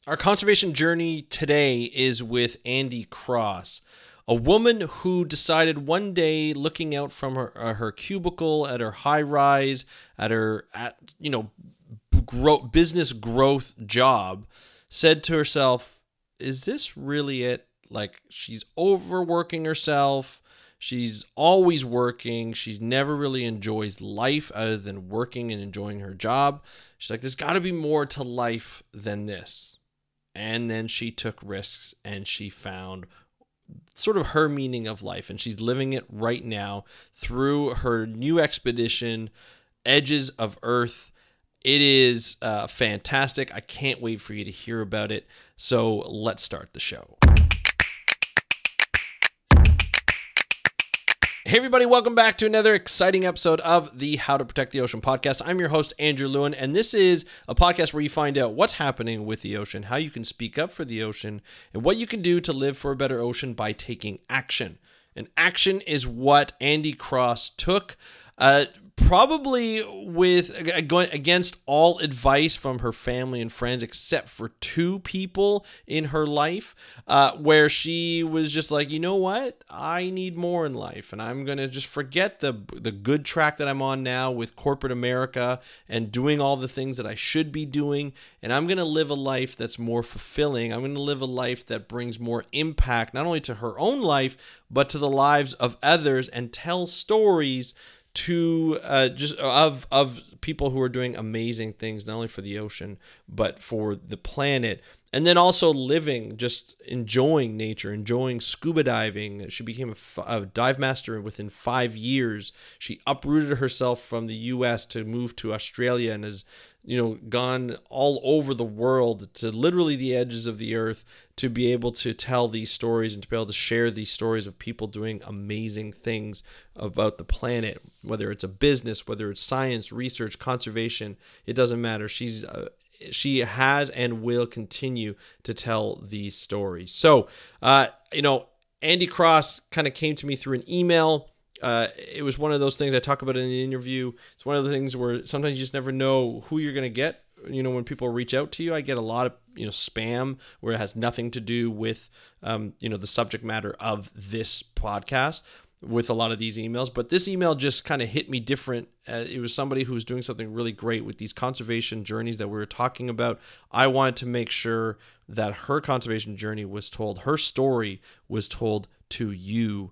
Our conservation journey today is with Andi Cross, a woman who decided one day, looking out from her cubicle at her high rise, at her business growth job, said to herself, "Is this really it?" Like, she's overworking herself. She's always working. She's never really enjoys life other than working and enjoying her job. She's like, there's got to be more to life than this. And then she took risks and she found sort of her meaning of life. And she's living it right now through her new expedition, Edges of Earth. It is fantastic. I can't wait for you to hear about it. So let's start the show. Hey everybody, welcome back to another exciting episode of the How to Protect the Ocean podcast. I'm your host, Andrew Lewin, and this is a podcast where you find out what's happening with the ocean, how you can speak up for the ocean, and what you can do to live for a better ocean by taking action. And action is what Andi Cross took, probably with going against all advice from her family and friends, except for two people in her life, where she was just like, you know what? I need more in life, and I'm going to just forget the good track that I'm on now with corporate America and doing all the things that I should be doing, and I'm going to live a life that's more fulfilling. I'm going to live a life that brings more impact, not only to her own life, but to the lives of others, and tell stories to just of people who are doing amazing things, not only for the ocean, but for the planet. And then also living, just enjoying nature, enjoying scuba diving. She became a dive master within 5 years. She uprooted herself from the U.S. to move to Australia and has, gone all over the world to literally the edges of the earth to be able to tell these stories and to be able to share these stories of people doing amazing things about the planet, whether it's a business, whether it's science, research, conservation, it doesn't matter. She has and will continue to tell these stories. So, Andi Cross kind of came to me through an email. It was one of those things I talk about in the interview. It's one of the things where sometimes you just never know who you're going to get. When people reach out to you, I get a lot of, spam where it has nothing to do with, the subject matter of this podcast with a lot of these emails. But this email just kind of hit me different. It was somebody who was doing something really great with these conservation journeys that we were talking about. I wanted to make sure that her conservation journey was told, her story was told to you,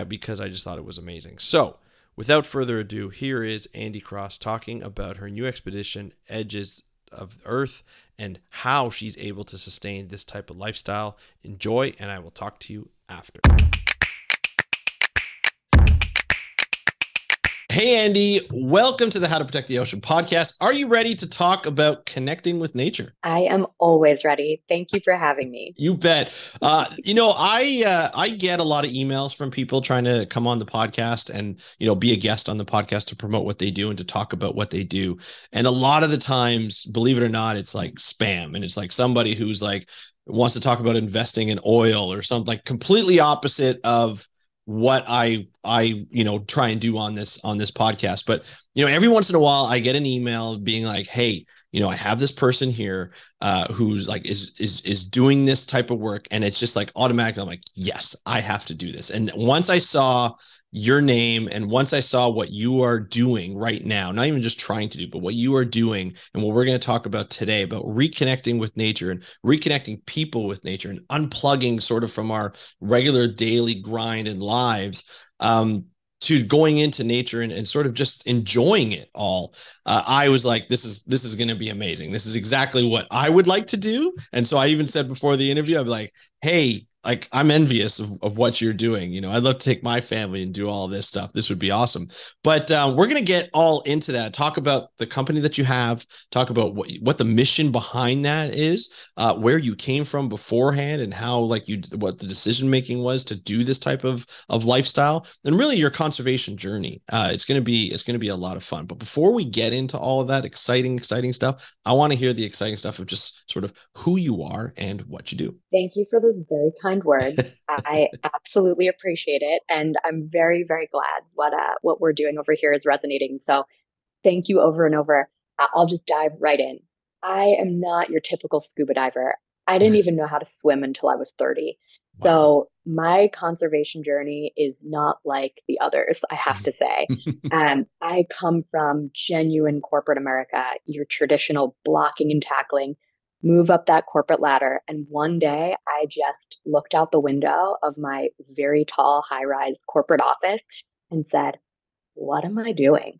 because I just thought it was amazing. So without further ado, here is Andi Cross talking about her new expedition, Edges of Earth, and how she's able to sustain this type of lifestyle. Enjoy, and I will talk to you after. Hey, Andi, welcome to the How to Protect the Ocean podcast. Are you ready to talk about connecting with nature? I am always ready. Thank you for having me. You bet. I get a lot of emails from people trying to come on the podcast and, be a guest on the podcast to promote what they do and to talk about what they do. And a lot of the times, believe it or not, it's like spam. And it's like somebody who's like wants to talk about investing in oil or something, like completely opposite of what I try and do on this podcast. But every once in a while I get an email being like, hey, I have this person here who's like is doing this type of work, and it's just like automatically I'm like, yes, I have to do this. And once I saw your name and once I saw what you are doing right now, not even just trying to do, but what you are doing and what we're going to talk about today about reconnecting with nature and reconnecting people with nature and unplugging sort of from our regular daily grind and lives, to going into nature and sort of just enjoying it all. I was like, this is going to be amazing. This is exactly what I would like to do. And so I even said before the interview, I'm like, hey, like, I'm envious of what you're doing. I'd love to take my family and do all this stuff. This would be awesome. But we're going to get all into that. Talk about the company that you have, talk about what the mission behind that is, where you came from beforehand and how what the decision-making was to do this type of lifestyle, and really your conservation journey. It's going to be a lot of fun. But before we get into all of that exciting stuff, I want to hear the exciting stuff of just sort of who you are and what you do. Thank you for those very kind words. I absolutely appreciate it. And I'm very, very glad what we're doing over here is resonating. So thank you over and over. I'll just dive right in. I am not your typical scuba diver. I didn't even know how to swim until I was 30. Wow. So my conservation journey is not like the others, I have to say. I come from genuine corporate America, your traditional blocking and tackling, move up that corporate ladder. And one day I just looked out the window of my very tall, high rise corporate office and said, what am I doing?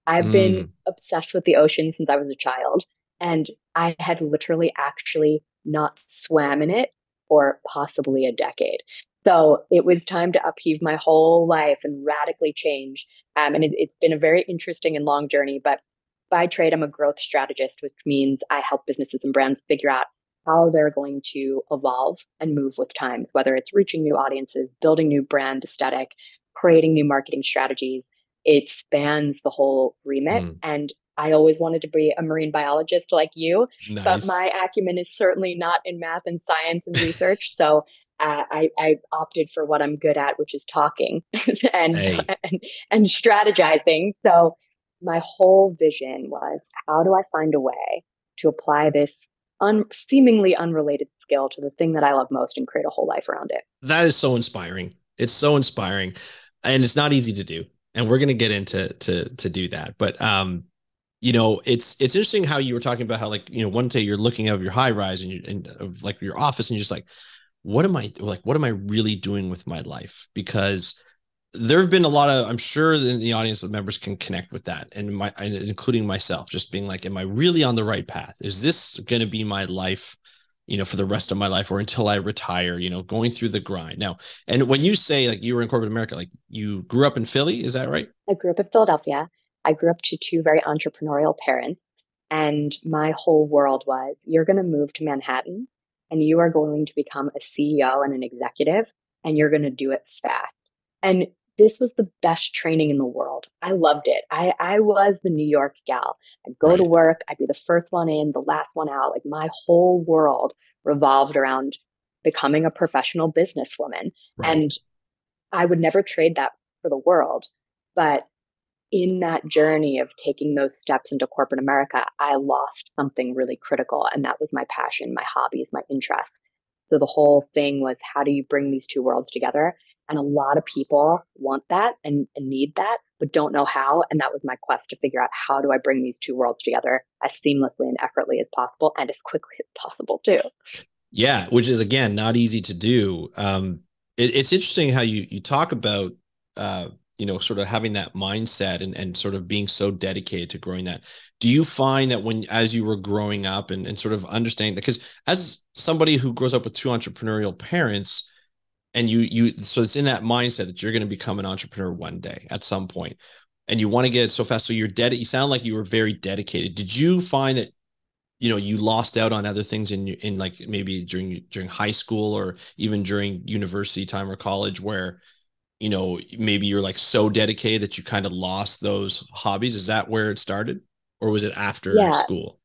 I've been Mm, obsessed with the ocean since I was a child, and I had literally actually not swam in it for possibly a decade. So it was time to upheave my whole life and radically change. And it's been a very interesting and long journey. But by trade, I'm a growth strategist, which means I help businesses and brands figure out how they're going to evolve and move with times, whether it's reaching new audiences, building new brand aesthetic, creating new marketing strategies. It spans the whole remit. mm, And I always wanted to be a marine biologist like you, but nice. my acumen is certainly not in math and science and research. So I opted for what I'm good at, which is talking and, Hey, and strategizing. So my whole vision was, how do I find a way to apply this seemingly unrelated skill to the thing that I love most and create a whole life around it? that is so inspiring. It's so inspiring, and it's not easy to do. And we're going to get into to do that. But it's interesting how you were talking about how, like, one day you're looking at your high rise and of like your office, and you're just like, what am I really doing with my life? Because there have been a lot of, I'm sure the audience of members can connect with that, and including myself, just being like, am I really on the right path? Is this going to be my life, for the rest of my life, or until I retire, going through the grind now? And when you say, like, you were in corporate America, like, you grew up in Philly, is that right? I grew up in Philadelphia. I grew up to two very entrepreneurial parents. And my whole world was, you're going to move to Manhattan and you are going to become a CEO and an executive, and you're going to do it fast. And this was the best training in the world. I loved it. I was the New York gal. I'd go to Right. work, I'd be the first one in, the last one out. Like my whole world revolved around becoming a professional businesswoman. Right. And I would never trade that for the world. But in that journey of taking those steps into corporate America, I lost something really critical. And that was my passion, my hobbies, my interests. So the whole thing was, how do you bring these two worlds together? And a lot of people want that and need that, but don't know how. And that was my quest to figure out, how do I bring these two worlds together as seamlessly and effortlessly as possible, and as quickly as possible too. Yeah, which is, again, not easy to do. It's interesting how you talk about sort of having that mindset and sort of being so dedicated to growing that. Do you find that when, as you were growing up and sort of understanding that, because as somebody who grows up with two entrepreneurial parents, and so it's in that mindset that you're going to become an entrepreneur one day at some point, and you want to get it so fast, so you sound like you were very dedicated. Did you find that you lost out on other things in like maybe during high school, or even during university time or college, where maybe you're like so dedicated that you kind of lost those hobbies? Is that where it started, or was it after Yeah, school?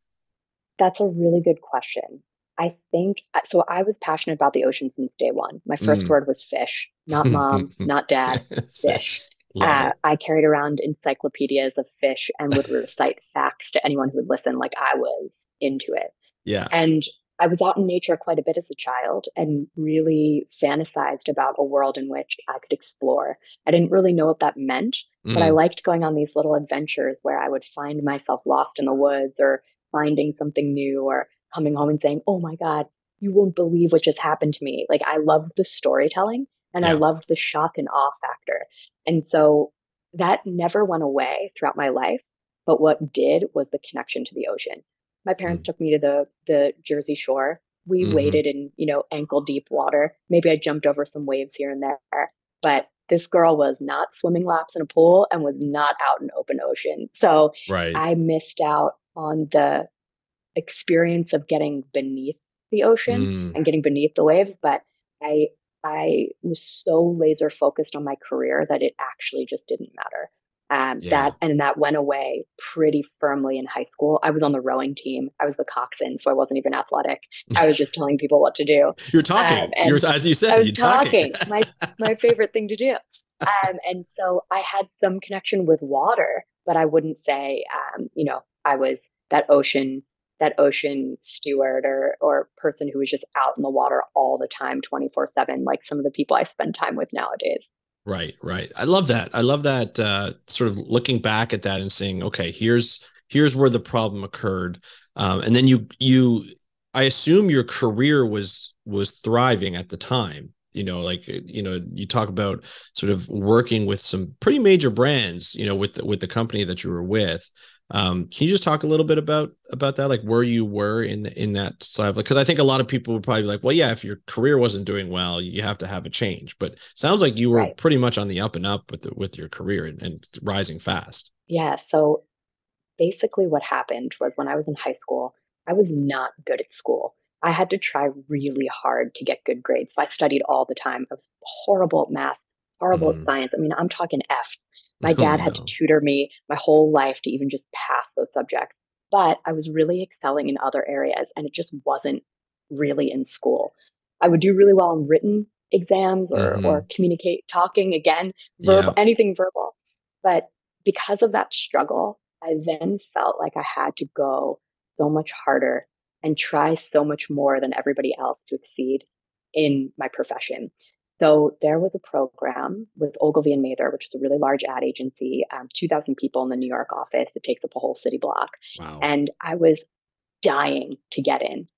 that's a really good question. I think so. I was passionate about the ocean since day one. My first Mm. word was fish, not mom, not dad, fish. Love it. I carried around encyclopedias of fish and would recite facts to anyone who would listen, like I was into it. Yeah. And I was out in nature quite a bit as a child and really fantasized about a world in which I could explore. I didn't really know what that meant, but I Mm. liked going on these little adventures where I would find myself lost in the woods, or finding something new, or coming home and saying, oh my God, you won't believe what just happened to me. Like I loved the storytelling and I Yeah. loved the shock and awe factor. And so that never went away throughout my life. But what did was the connection to the ocean. My parents Mm. took me to the Jersey Shore. We Hmm. waded in, ankle deep water. Maybe I jumped over some waves here and there, but this girl was not swimming laps in a pool and was not out in open ocean. So Right. I missed out on the experience of getting beneath the ocean Mm. and getting beneath the waves. But I I was so laser focused on my career that it actually just didn't matter. Yeah. That went away pretty firmly in high school. I was on the rowing team. I was the coxswain, so I wasn't even athletic. I was just telling people what to do, You're talking. You're, and as you I said, was you're talking. talking. My favorite thing to do. And so I had some connection with water, but I wouldn't say, I was that ocean that ocean steward or person who was just out in the water all the time, 24/7, like some of the people I spend time with nowadays. Right, right. I love that. I love that sort of looking back at that and saying, okay, here's where the problem occurred. And then I assume your career was thriving at the time. Like you talk about sort of working with some pretty major brands, with the company that you were with. Can you just talk a little bit about that, like where you were in that side? Because I think a lot of people would probably be like, well, yeah, if your career wasn't doing well, you have to have a change. But it sounds like you were Right. pretty much on the up and up with your career and rising fast. Yeah. So basically, what happened was when I was in high school, I was not good at school. I had to try really hard to get good grades. So I studied all the time. I was horrible at math, horrible at Mm. science. I mean, I'm talking F. My Oh dad had to no. tutor me my whole life to even just pass those subjects. But I was really excelling in other areas, and it just wasn't really in school. I would do really well in written exams or Hmm. communicate, talking again, verbal, Yeah. anything verbal. But because of that struggle, I then felt like I had to go so much harder and try so much more than everybody else to exceed in my profession. So there was a program with Ogilvy and Mather, which is a really large ad agency, 2,000 people in the New York office. It takes up a whole city block. Wow. And I was dying to get in.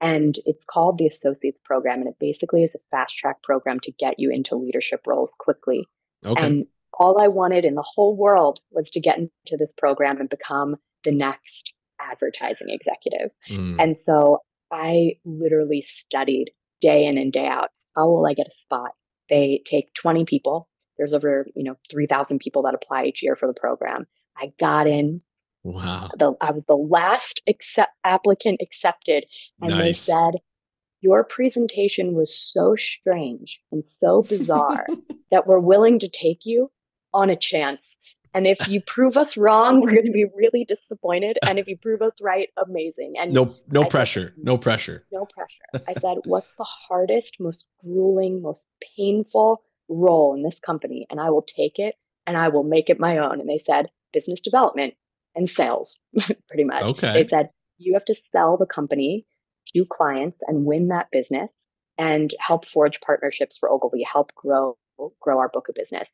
And it's called the Associates Program. And it basically is a fast track program to get you into leadership roles quickly. Okay. And all I wanted in the whole world was to get into this program and become the next advertising executive. Mm. And so I literally studied day in and day out. How will I get a spot? They take 20 people. There's over, 3,000 people that apply each year for the program. I got in. Wow. I was the last applicant accepted, and they Nice. said, your presentation was so strange and so bizarre that we're willing to take you on a chance. And if you prove us wrong, we're going to be really disappointed. And if you prove us right, amazing. And No I said, pressure. No pressure. no pressure. I said, what's the hardest, most grueling, most painful role in this company? And I will take it and I will make it my own. And they said, business development and sales, pretty much. They Okay. said, you have to sell the company to clients and win that business and help forge partnerships for Ogilvy, help grow our book of business.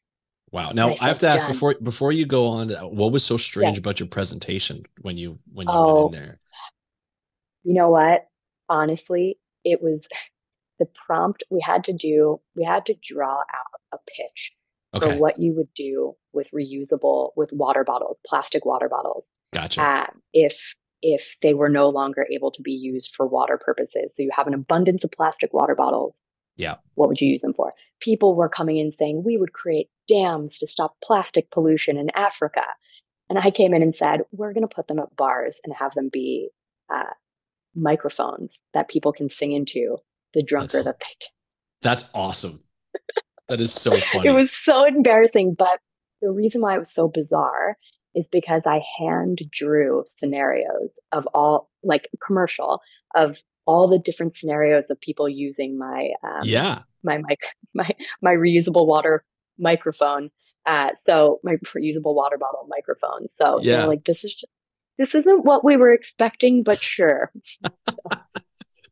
Wow. And Now I I have said, to ask done. before you go on, what was so Yeah. strange about your presentation when you went in Oh, there? you know what? Honestly, it was the prompt we had to draw out a pitch for Okay. what you would do with water bottles, plastic water bottles, Gotcha. uh, if they were no longer able to be used for water purposes. So you have an abundance of plastic water bottles. Yeah. What would you use them for? People were coming in saying we would create dams to stop plastic pollution in Africa. And I came in and said, we're going to put them at bars and have them be uh, microphones that people can sing into, the That's drunker the pick. that's awesome. That is so It funny. was so embarrassing. But the reason why it was so bizarre is because I hand drew scenarios of all, like commercial, of all the different scenarios of people using Yeah. my mic my my reusable water microphone. So my reusable water bottle microphone. So they were Yeah. like, this isn't what we were expecting, but sure.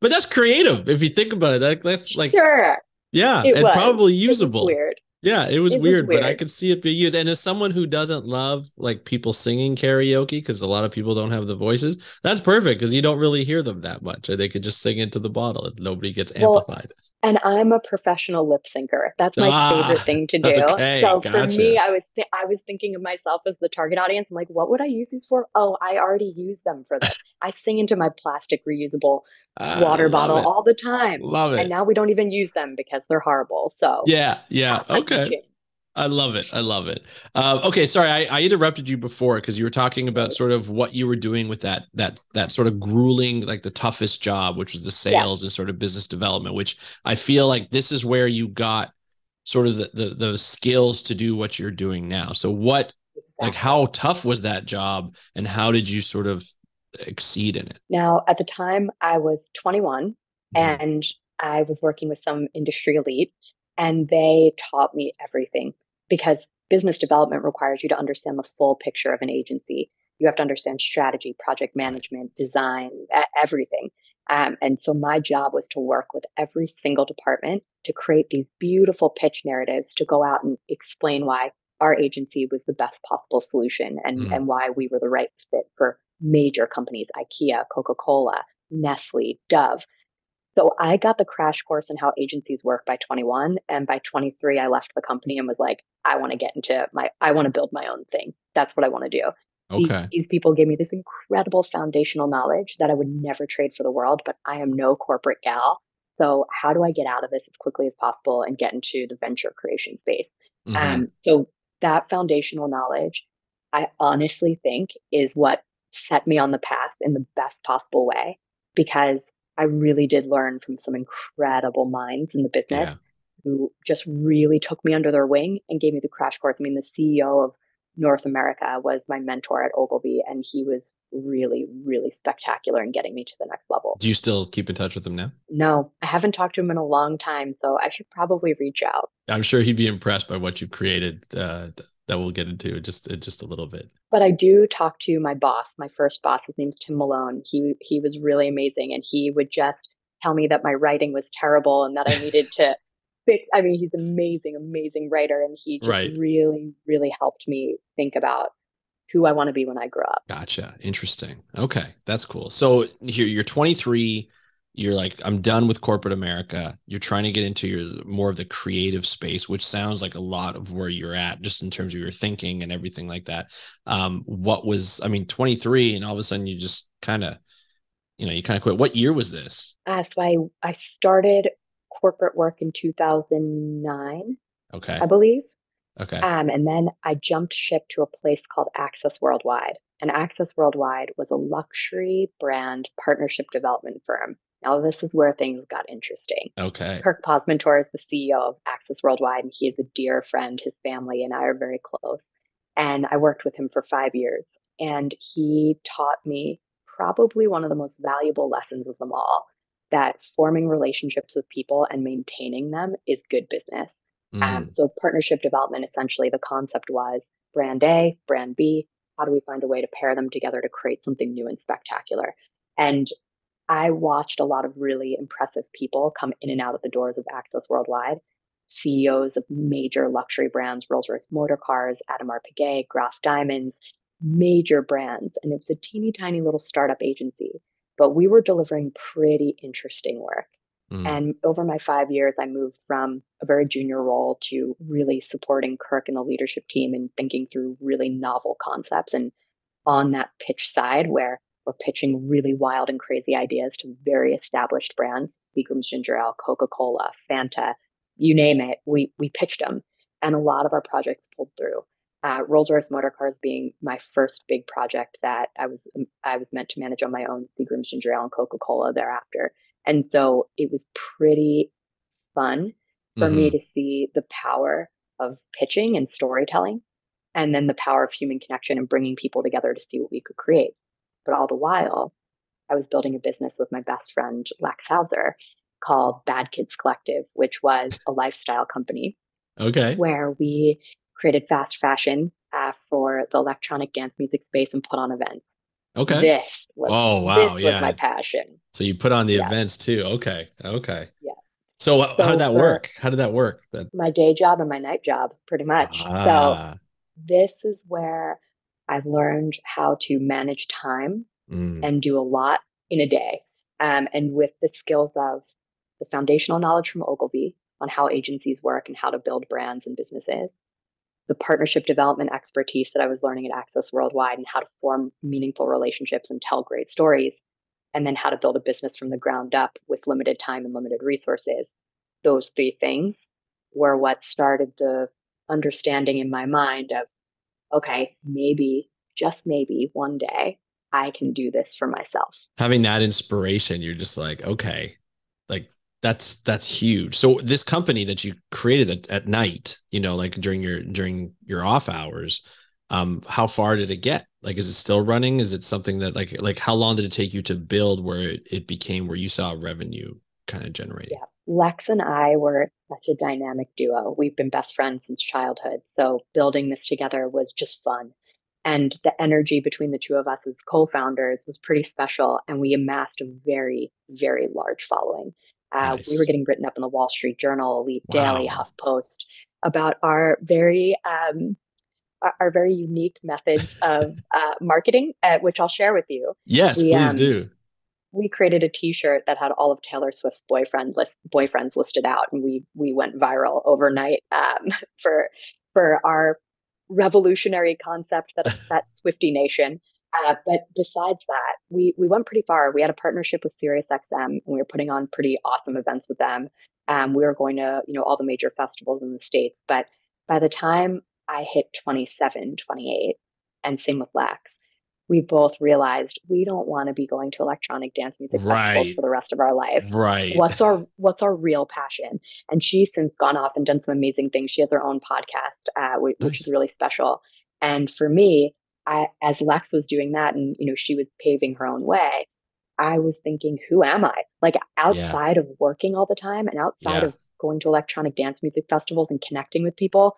But that's creative if you think about it. That's like, Sure. yeah, It and was. probably It was usable. weird. Yeah, it was It was weird, but I weird. could see it being used. And as someone who doesn't love like people singing karaoke, because a lot of people don't have the voices, that's perfect because you don't really hear them that much. Or they could just sing into the bottle and nobody gets Well, amplified. and I'm a professional lip syncer. That's my favorite Ah, thing to do. okay, So for me, gotcha. I was thinking of myself as the target audience. I'm like, what would I use these for? Oh, I already use them for this. I sing into my plastic reusable I water love bottle it. all the time. Love And it. now we don't even use them because they're horrible. So Yeah, yeah. had to Okay. change. I love it. I love it. Okay, sorry, I interrupted you before because you were talking about Right. sort of what you were doing with that sort of grueling, like the toughest job, which was the Yeah, sales and sort of business development. Which I feel like this is where you got sort of the skills to do what you're doing now. So like exactly. how tough was that job, and how did you sort of exceed in it? Now, at the time, I was 21 Mhm. and I was working with some industry elite, and they taught me everything because business development requires you to understand the full picture of an agency. You have to understand strategy, project Right. management, design, everything. And so my job was to work with every single department to create these beautiful pitch narratives to go out and explain why our agency was the best possible solution, and Mm. why we were the right fit for major companies, IKEA, Coca-Cola, Nestle, Dove. So I got the crash course in how agencies work by 21. And by 23, I left the company and was like, I want to build my own thing. That's what I want to do. Okay. These people gave me this incredible foundational knowledge that I would never trade for the world, but I am no corporate gal. So how do I get out of this as quickly as possible and get into the venture creation space? Hmm. So that foundational knowledge, I honestly think is what set me on the path in the best possible way, because I really did learn from some incredible minds in the business Yeah. who just really took me under their wing and gave me the crash course. I mean, the CEO of North America was my mentor at Ogilvy, and he was really, really spectacular in getting me to the next level. Do you still keep in touch with them now? No, I haven't talked to him in a long time, so I should probably reach out. I'm sure he'd be impressed by what you've created. That we'll get into just a little bit. But I do talk to my boss, my first boss. His name's Tim Malone. He was really amazing, and he would just tell me that my writing was terrible and that I needed to fix. I mean, he's amazing, amazing writer, and he just Right. really, really helped me think about who I want to be when I grow up. Gotcha. Interesting. Okay, that's cool. So here you're 23. You're like, I'm done with corporate America. You're trying to get into your more of the creative space, which sounds like a lot of where you're at, just in terms of your thinking and everything like that. I mean, 23, and all of a sudden you just kind of, you kind of quit. What year was this? So I started corporate work in 2009, Okay. I believe. Okay. And then I jumped ship to a place called Access Worldwide. And Access Worldwide was a luxury brand partnership development firm. Now, this is where things got interesting. Okay. Kirk Posmentor is the CEO of Access Worldwide, and he is a dear friend. His family and I are very close. And I worked with him for 5 years. And he taught me probably one of the most valuable lessons of them all, that forming relationships with people and maintaining them is good business. Mm. So partnership development, essentially the concept was brand A, brand B, how do we find a way to pair them together to create something new and spectacular? And I watched a lot of really impressive people come in and out of the doors of Access Worldwide. CEOs of major luxury brands, Rolls-Royce Motor Cars, Audemars Piguet, Graf Diamonds, major brands. And it was a teeny tiny little startup agency, but we were delivering pretty interesting work. Mm. And over my 5 years, I moved from a very junior role to really supporting Kirk and the leadership team and thinking through really novel concepts. And on that pitch side, where we're pitching really wild and crazy ideas to very established brands, Seagram's Ginger Ale, Coca-Cola, Fanta, you name it, we pitched them. And a lot of our projects pulled through. Rolls-Royce Motor Cars being my first big project that I was meant to manage on my own, Seagram's Ginger Ale and Coca-Cola thereafter. And so it was pretty fun for me Hmm. to see the power of pitching and storytelling, and then the power of human connection and bringing people together to see what we could create. But all the while, I was building a business with my best friend, Lex Hauser, called Bad Kids Collective, which was a lifestyle company Okay. where we created fast fashion for the electronic dance music space and put on events. Okay. This was Oh, this wow. was my Yeah. passion. So you put on the Yes, events too. Okay. Okay. yes. So how did So that for work? How did that work? That my day job and my night job, pretty much. So ah. this is where I learned how to manage time Mm. and do a lot in a day. And with the skills of the foundational knowledge from Ogilvy on how agencies work and how to build brands and businesses, the partnership development expertise that I was learning at Access Worldwide and how to form meaningful relationships and tell great stories, and then how to build a business from the ground up with limited time and limited resources. Those three things were what started the understanding in my mind of, okay, maybe, just maybe one day I can do this for myself. Having that inspiration, you're just like, okay, like that's huge. So this company that you created at night, like during your off hours, how far did it get? Like, is it still running? Is it something that like how long did it take you to build where it became where you saw revenue kind of generating? Yeah. Lex and I were such a dynamic duo. We've been best friends since childhood. So building this together was just fun. And the energy between the two of us as co-founders was pretty special. And we amassed a very, very large following. We were Nice. getting written up in the Wall Street Journal, Elite Daily, Wow. HuffPost about our very unique methods of marketing, which I'll share with you. Yes, We please do. we created a T-shirt that had all of Taylor Swift's boyfriends listed out, and we went viral overnight for our revolutionary concept that upset Swifty Nation. But besides that, we went pretty far. We had a partnership with SiriusXM, and we were putting on pretty awesome events with them. We were going to all the major festivals in the States. But by the time I hit 27, 28, and same with Lex, we both realized we don't want to be going to electronic dance music festivals Right. for the rest of our life. Right. What's our real passion? And she's since gone off and done some amazing things. She has her own podcast, which is Nice. really special. And for me, as Lex was doing that, and she was paving her own way, I was thinking, who am I? Like Yeah. outside of working all the time and outside Yeah. of going to electronic dance music festivals and connecting with people,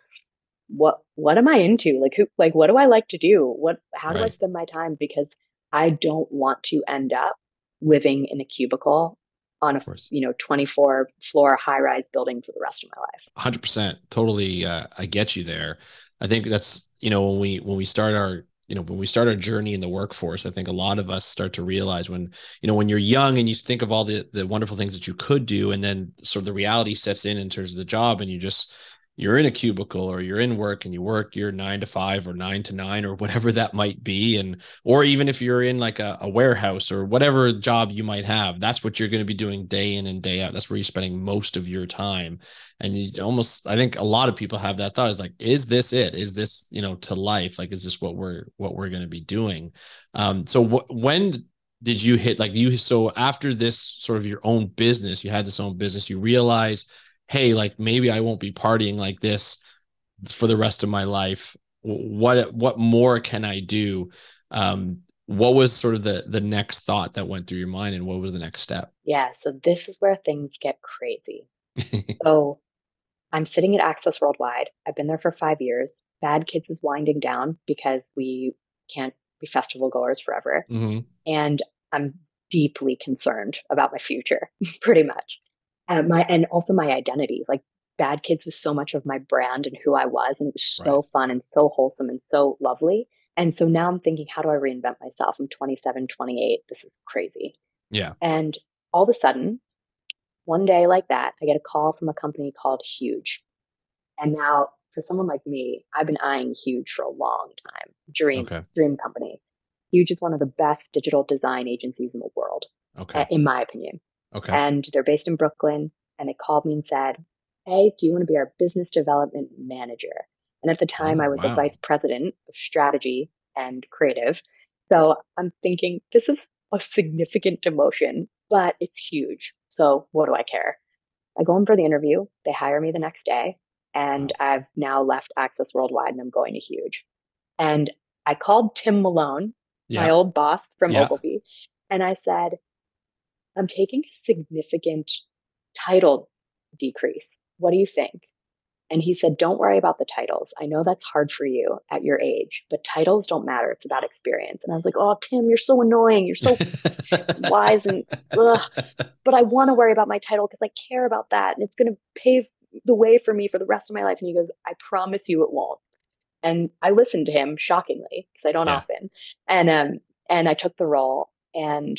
what am I into? Like what do I like to do? How do I Right. spend my time? Because I don't want to end up living in a cubicle on Of a course. 24 floor high rise building for the rest of my life. 100%. Totally. I get you there. I think that's, when we start our journey in the workforce, I think a lot of us start to realize when you're young and you think of all the wonderful things that you could do, and then sort of the reality sets in terms of the job, and you're in a cubicle, or you're in work and you work your 9 to 5 or 9 to 9 or whatever that might be. Or even if you're in like a warehouse or whatever job you might have, that's what you're going to be doing day in and day out. That's where you're spending most of your time. And I think a lot of people have that thought, is like, is this it? Is this, to life? Like, is this what we're going to be doing? So when did you hit, like, so after this sort of your own business, you had this own business, you realize, hey, like maybe I won't be partying like this for the rest of my life. What more can I do? What was sort of the next thought that went through your mind, and what was the next step? Yeah, so this is where things get crazy. So I'm sitting at Access Worldwide. I've been there for 5 years. Bad Kids is winding down because we can't be festival goers forever. Mm-hmm. And I'm deeply concerned about my future, pretty much. And also my identity. Like Bad Kids was so much of my brand and who I was, and it was Right. so fun and so wholesome and so lovely. And so now I'm thinking, how do I reinvent myself? I'm 27, 28. This is crazy. Yeah. And all of a sudden, one day like that, I get a call from a company called Huge. And now, for someone like me, I've been eyeing Huge for a long time. Okay. Dream company. Huge is one of the best digital design agencies in the world, Okay. in my opinion. Okay. And they're based in Brooklyn. And they called me and said, "Hey, do you want to be our business development manager?" And at the time, Oh, I was a wow. vice president of strategy and creative. So I'm thinking, this is a significant demotion, but it's huge. So what do I care? I go in for the interview. They hire me the next day. And Wow. I've now left Access Worldwide and I'm going to Huge. And I called Tim Malone, my Yeah. old boss from Yeah. Ogilvy, and I said, I'm taking a significant title decrease. What do you think? And he said, don't worry about the titles. I know that's hard for you at your age, but titles don't matter. It's about experience. And I was like, oh, Tim, you're so annoying. You're so wise and ugh. But I want to worry about my title because I care about that. And it's going to pave the way for me for the rest of my life. And he goes, I promise you it won't. And I listened to him shockingly because I don't Yeah. often. And I took the role. And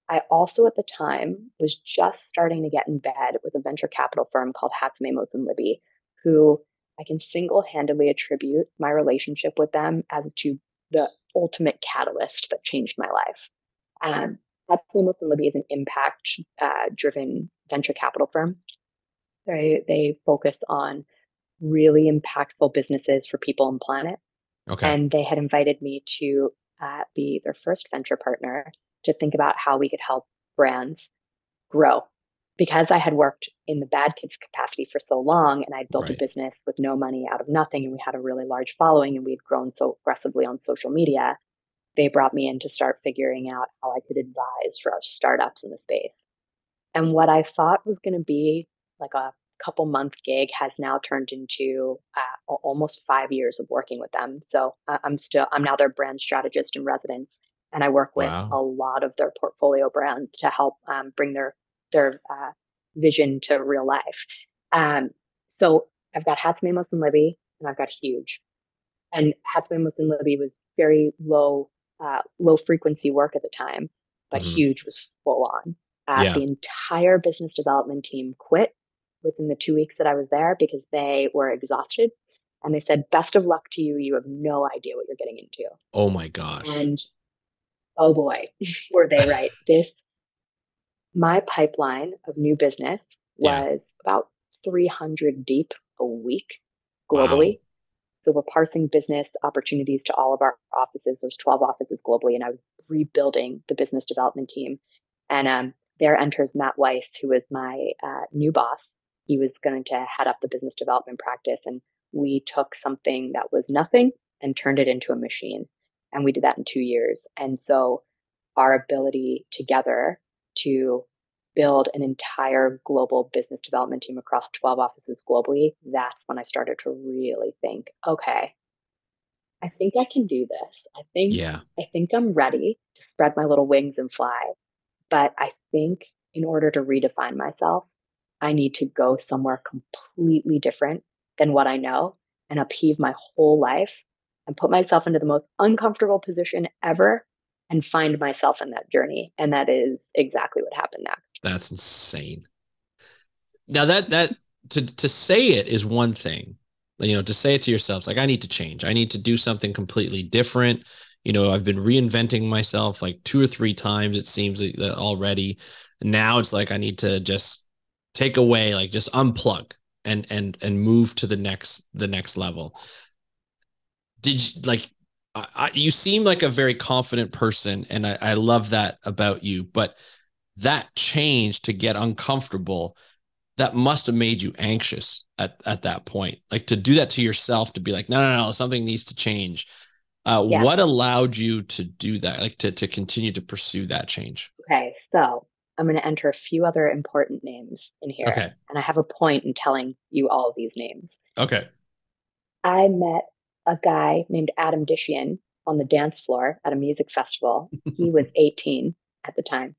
I also at the time was just starting to get in bed with a venture capital firm called Hats, Mamos, and Libby, who I can single-handedly attribute my relationship with them as to the ultimate catalyst that changed my life. Hats, Mamos, and Libby is an impact-driven venture capital firm. They focus on really impactful businesses for people and planet. Okay. And they had invited me to be their first venture partner to think about how we could help brands grow. Because I had worked in the Bad Kids capacity for so long and I'd built a Right. business with no money out of nothing and we had a really large following and we'd grown so aggressively on social media, they brought me in to start figuring out how I could advise for startups in the space. And what I thought was going to be like a couple month gig has now turned into almost 5 years of working with them. So I'm now their brand strategist in residence, and I work with a Wow. lot of their portfolio brands to help bring their vision to real life. Um, so I've got Hats Made Muslim Libby, and I've got Huge. And Hats Made Muslim Libby was very low frequency work at the time, but Hmm. Huge was full on. Yeah. The entire business development team quit within the 2 weeks that I was there because they were exhausted. And they said, best of luck to you. You have no idea what you're getting into. Oh my gosh. And oh boy, were they right. My pipeline of new business Yeah. was about 300 deep a week Wow. globally. So we're parsing business opportunities to all of our offices. There's 12 offices globally, and I was rebuilding the business development team. And there enters Matt Weiss, who is my new boss. He was going to head up the business development practice, and we took something that was nothing and turned it into a machine. And we did that in 2 years. And so our ability together to build an entire global business development team across 12 offices globally, that's when I started to really think, okay, I think I can do this. Yeah. I think I'm ready to spread my little wings and fly. But I think in order to redefine myself, I need to go somewhere completely different than what I know and upheave my whole life and put myself into the most uncomfortable position ever and find myself in that journey. And that is exactly what happened next. That's insane. Now that to say it is one thing. To say it to yourself, it's like, I need to change. I need to do something completely different. I've been reinventing myself like 2 or 3 times, it seems like, already. Now it's like I need to just take away, like just unplug and move to the next level. Did you like you seem like a very confident person, and I love that about you, but that change to get uncomfortable, that must have made you anxious at that point. Like, to do that to yourself, to be like, no, no, no, something needs to change. Yeah. What allowed you to do that? Like, to continue to pursue that change? Okay. So I'm going to enter a few other important names in here. Okay. And I have a point in telling you all of these names. Okay. I met a guy named Adam Dishian on the dance floor at a music festival. He was 18 at the time,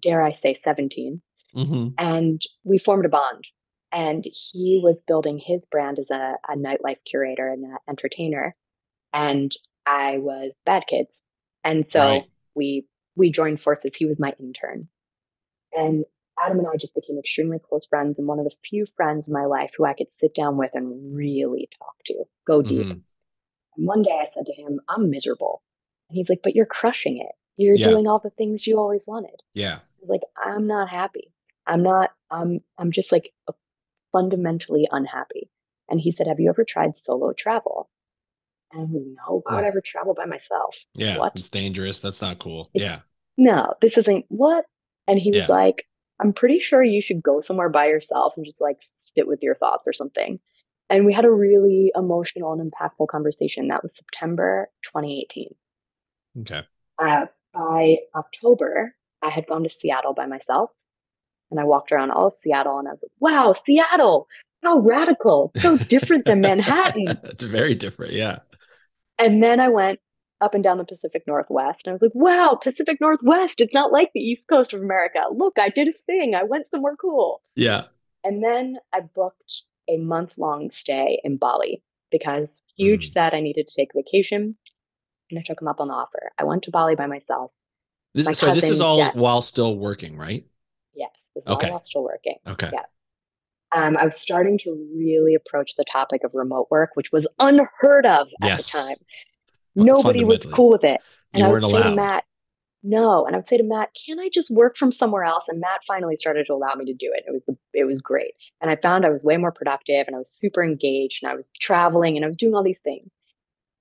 dare I say 17. Hmm. And we formed a bond. And he was building his brand as a nightlife curator and an entertainer. And I was Bad Kids. And Right. so we joined forces. He was my intern. And Adam and I just became extremely close friends and one of the few friends in my life who I could sit down with and really talk to, go deep. Hmm. And one day I said to him, I'm miserable. And he's like, but you're crushing it. You're Yeah. doing all the things you always wanted. Yeah. I was like, I'm not happy. I'm just like fundamentally unhappy. And he said, have you ever tried solo travel? And I'm like, no, why would I Mm. ever travel by myself? Yeah. What? It's dangerous. That's not cool. It, Yeah. no, this isn't what? And he was Yeah. like, I'm pretty sure you should go somewhere by yourself and just like sit with your thoughts or something. And we had a really emotional and impactful conversation. That was September 2018. Okay. Uh, by October, I had gone to Seattle by myself and I walked around all of Seattle and I was like, wow, Seattle, how radical. It's so different than Manhattan. It's very different. Yeah. And then I went up and down the Pacific Northwest and I was like, wow, Pacific Northwest, it's not like the East Coast of America. Look, I did a thing. I went somewhere cool. Yeah. And then I booked a month-long stay in Bali because Huge Mm. said I needed to take vacation and I took him up on the offer. I went to Bali by myself. My This is cousin, all Jet, while still working, right? yes, this is all Okay. while still working. Okay. Yeah. I was starting to really approach the topic of remote work, which was unheard of at the time. Yes. Nobody was Fundamentally, cool with it. And you I weren't would say to allowed. Matt, no. And I would say to Matt, can I just work from somewhere else? And Matt finally started to allow me to do it. It was great. And I found I was way more productive and I was super engaged and I was traveling and I was doing all these things.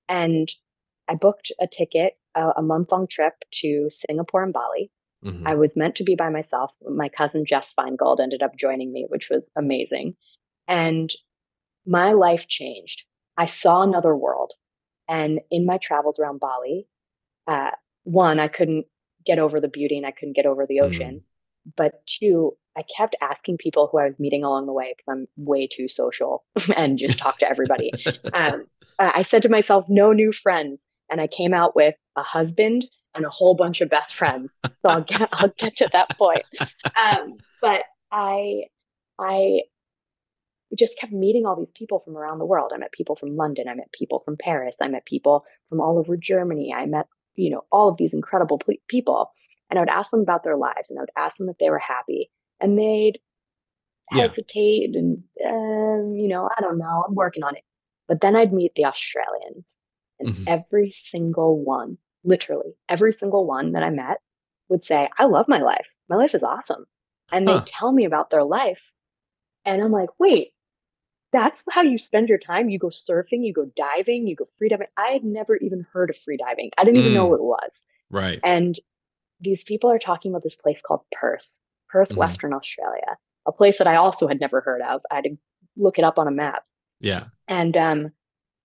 And I booked a ticket, a month-long trip to Singapore and Bali. I Hmm. was meant to be by myself. My cousin Jess Feingold ended up joining me, which was amazing. And my life changed. I saw another world. And in my travels around Bali, uh, one, I couldn't get over the beauty and I couldn't get over the Mm. ocean. But two, I kept asking people who I was meeting along the way, because I'm way too social and just talk to everybody. Um, I said to myself, no new friends. And I came out with a husband and a whole bunch of best friends. So I'll get to that point. But I just kept meeting all these people from around the world. I met people from London. I met people from Paris. I met people from all over Germany. I met, all of these incredible people. And I would ask them about their lives, and I would ask them if they were happy. And they'd Yeah. hesitate and, I don't know, I'm working on it. But then I'd meet the Australians, and Mhm. every single one, literally every single one that I met, would say, I love my life. My life is awesome. And they Huh. tell me about their life. And I'm like, wait, that's how you spend your time? You go surfing, you go diving, you go free diving. I had never even heard of free diving. I didn't even know Mm, what it was. right. And these people are talking about this place called Perth, Hmm. Western Australia, a place that I also had never heard of. I had to look it up on a map. Yeah. And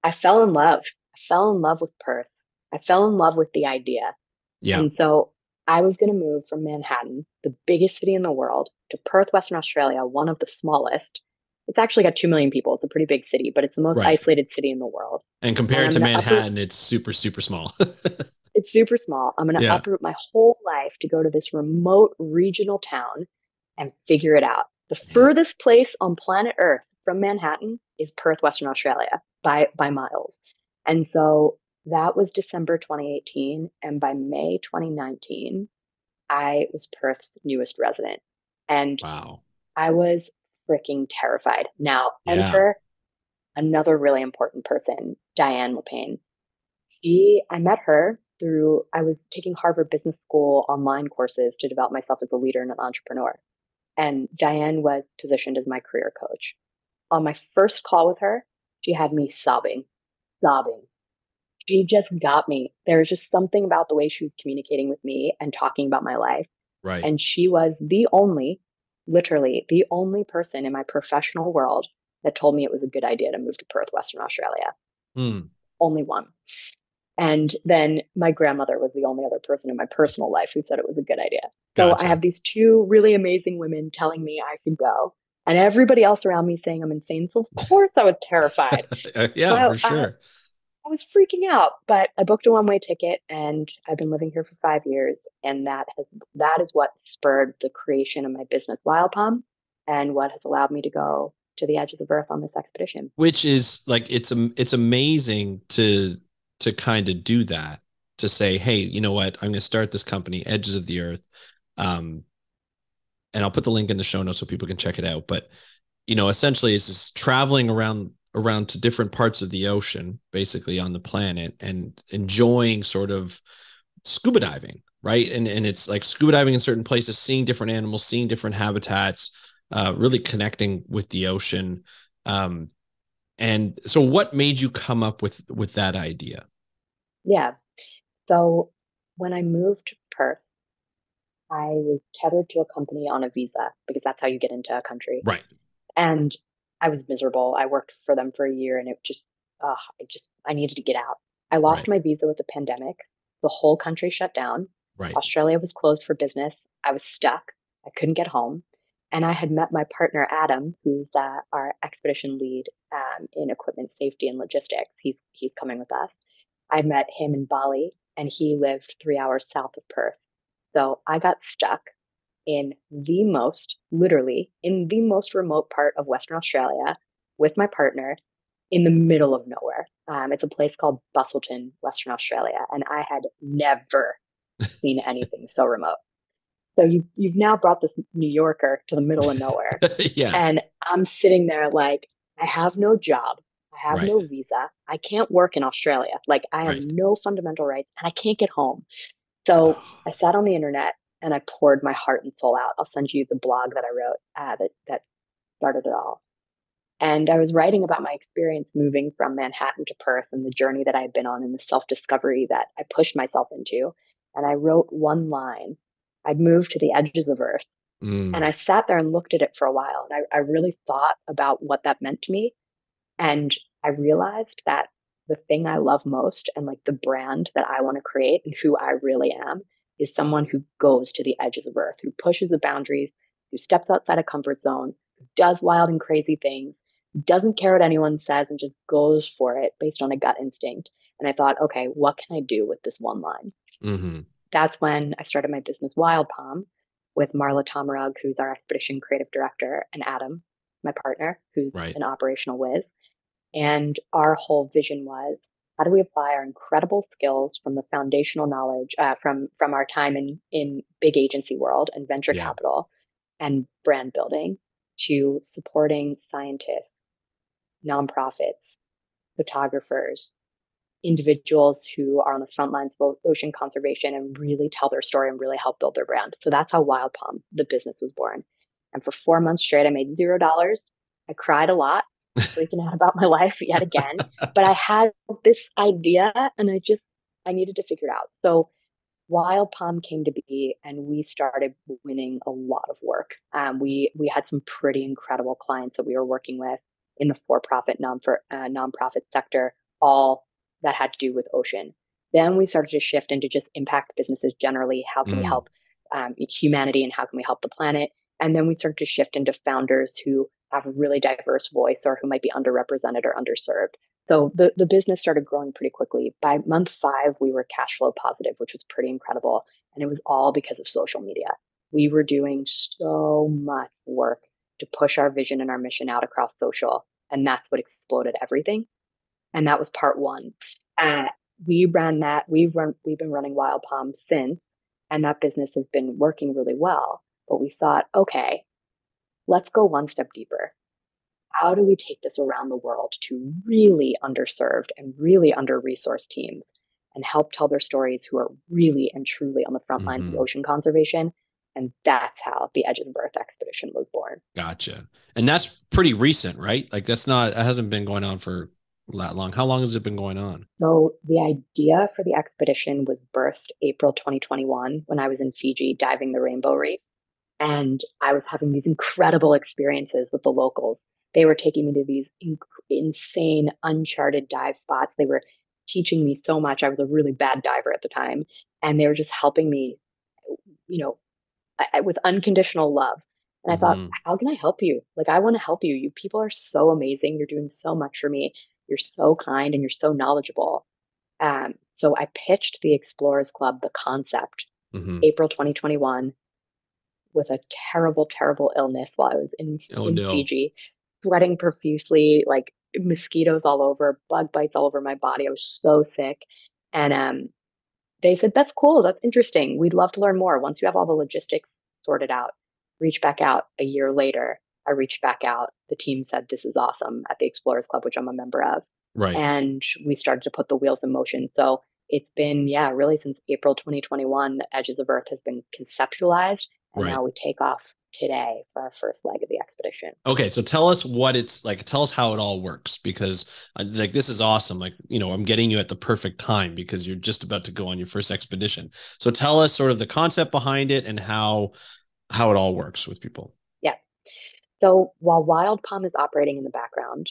I fell in love. I fell in love with Perth. I fell in love with the idea. Yeah. And so I was going to move from Manhattan, the biggest city in the world, to Perth, Western Australia, one of the smallest. It's actually got 2 million people. It's a pretty big city, but it's the most Right. isolated city in the world. And And compared I'm to going to uproot, Manhattan, it's super, super small. it's super small. I'm going to Yeah. uproot my whole life to go to this remote regional town and figure it out. The Yeah. furthest place on planet Earth from Manhattan is Perth, Western Australia, by miles. And so that was December 2018. And by May 2019, I was Perth's newest resident. And Wow. I was freaking terrified. Now, Yeah. enter another really important person, Diane Lapine. I met her through, I was taking Harvard Business School online courses to develop myself as a leader and an entrepreneur. And Diane was positioned as my career coach. On my first call with her, she had me sobbing, sobbing. She just got me. There was just something about the way she was communicating with me and talking about my life. Right. And she was the only, literally, the only person in my professional world that told me it was a good idea to move to Perth, Western Australia. Mm. Only one. And then my grandmother was the only other person in my personal life who said it was a good idea. So I Gotcha. have these two really amazing women telling me I should go, and everybody else around me saying I'm insane. So of course I was terrified. Yeah, My, for sure. I was freaking out, but I booked a one-way ticket, and I've been living here for 5 years, and that is what spurred the creation of my business, Wild Palm, and what has allowed me to go to the edges of Earth on this expedition. Which is like it's amazing to kind of do that, to say, hey, you know what, I'm going to start this company, Edges of the Earth. Um, and I'll put the link in the show notes so people can check it out. But essentially, it's just traveling around to different parts of the ocean, basically on the planet, and enjoying sort of scuba diving, right? And it's like scuba diving in certain places, seeing different animals, seeing different habitats, really connecting with the ocean. Um, and so, what made you come up with that idea? Yeah. So when I moved to Perth, I was tethered to a company on a visa because that's how you get into a country. Right, And I was miserable. I worked for them for a year, and I needed to get out. I lost right, my visa with the pandemic. The whole country shut down. right, Australia was closed for business. I was stuck. I couldn't get home. And I had met my partner, Adam, who's our expedition lead in equipment safety and logistics. He's coming with us. I met him in Bali, and he lived 3 hours south of Perth. So I got stuck literally, in the most remote part of Western Australia with my partner in the middle of nowhere. It's a place called Bustleton, Western Australia, and I had never seen anything so remote. So you've now brought this New Yorker to the middle of nowhere, yeah, and I'm sitting there like, I have no job, I have right, no visa, I can't work in Australia, like I have right. no fundamental rights, and I can't get home. So Oh, I sat on the internet and I poured my heart and soul out. I'll send you the blog that I wrote that started it all. And I was writing about my experience moving from Manhattan to Perth and the journey that I had been on and the self discovery that I pushed myself into. And I wrote one line. I'd moved to the edges of Earth. And mm, I sat there and looked at it for a while. And I really thought about what that meant to me. And I realized that the thing I love most and like the brand that I want to create and who I really am is someone who goes to the edges of Earth, who pushes the boundaries, who steps outside a comfort zone, who does wild and crazy things, doesn't care what anyone says and just goes for it based on a gut instinct. And I thought, okay, what can I do with this one line? Mm-hmm. That's when I started my business Wild Palm with Marla Tomarug, who's our expedition creative director, and Adam, my partner, who's Right. an operational whiz. And our whole vision was, how do we apply our incredible skills from the foundational knowledge from our time in big agency world and venture Yeah. capital and brand building to supporting scientists, nonprofits, photographers, individuals who are on the front lines of ocean conservation and really tell their story and really help build their brand. So that's how Wild Palm, the business, was born. And for 4 months straight, I made $0. I cried a lot, freaking out about my life yet again. But I had this idea and I needed to figure it out. So Wild Palm came to be, and we started winning a lot of work. We had some pretty incredible clients that we were working with in the for-profit nonprofit sector, all that had to do with ocean. Then we started to shift into just impact businesses generally. How can we help humanity, and how can we help the planet? And then we started to shift into founders who have a really diverse voice or who might be underrepresented or underserved. So the business started growing pretty quickly. By month 5, we were cash flow positive, which was pretty incredible. And it was all because of social media. We were doing so much work to push our vision and our mission out across social. And that's what exploded everything. And that was part 1. We ran that. We've been running Wild Palm since, and that business has been working really well. But we thought, okay, let's go one step deeper. How do we take this around the world to really underserved and really under-resourced teams and help tell their stories who are really and truly on the front lines of ocean conservation? And that's how the Edges of Earth expedition was born. Gotcha. And that's pretty recent, right? Like it hasn't been going on for that long. How long has it been going on? So the idea for the expedition was birthed April 2021 when I was in Fiji diving the Rainbow Reef. And I was having these incredible experiences with the locals. They were taking me to these insane, uncharted dive spots. They were teaching me so much. I was a really bad diver at the time. And they were just helping me, with unconditional love. And I thought, how can I help you? Like, I want to help you. You people are so amazing. You're doing so much for me. You're so kind and you're so knowledgeable. So I pitched the Explorers Club the concept, April 2021, with a terrible, terrible illness while I was in Fiji, sweating profusely, like mosquitoes all over, bug bites all over my body. I was so sick. And they said, that's cool. That's interesting. We'd love to learn more. Once you have all the logistics sorted out, reach back out. A year later, I reached back out. The team said, this is awesome at the Explorers Club, which I'm a member of. Right. And we started to put the wheels in motion. So it's been, really since April 2021, the Edges of Earth has been conceptualized. And now we take off today for our first leg of the expedition. Okay, so tell us what it's like. Tell us how it all works, because like this is awesome. Like, I'm getting you at the perfect time because you're just about to go on your first expedition. So tell us sort of the concept behind it and how it all works with people. Yeah. So while Wild Palm is operating in the background,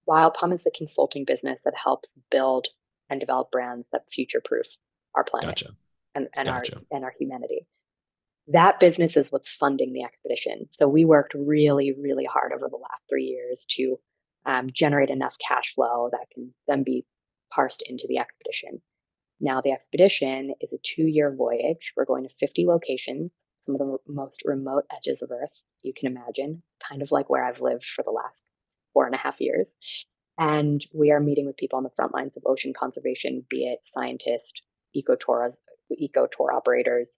Wild Palm is the consulting business that helps build and develop brands that future-proof our planet and our humanity. That business is what's funding the expedition. So we worked really, really hard over the last 3 years to generate enough cash flow that can then be parsed into the expedition. Now, the expedition is a 2-year voyage. We're going to 50 locations, some of the most remote edges of Earth you can imagine, kind of like where I've lived for the last 4.5 years. And we are meeting with people on the front lines of ocean conservation, be it scientists, eco tour operators,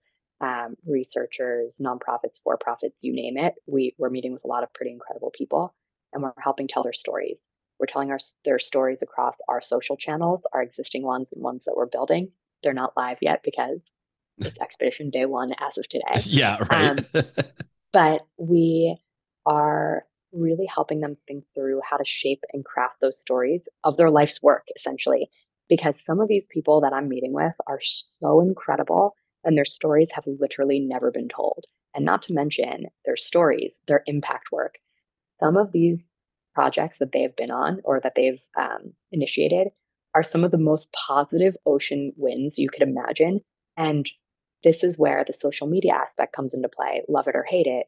researchers, nonprofits, for-profits, you name it. We're meeting with a lot of pretty incredible people, and we're helping tell their stories. We're telling their stories across our social channels, our existing ones and ones that we're building. They're not live yet because it's expedition day 1 as of today. Yeah, right. But we are really helping them think through how to shape and craft those stories of their life's work, essentially, because some of these people that I'm meeting with are so incredible, and their stories have literally never been told. And not to mention their stories, their impact work. Some of these projects that they've been on or that they've initiated are some of the most positive ocean wins you could imagine. And this is where the social media aspect comes into play, love it or hate it.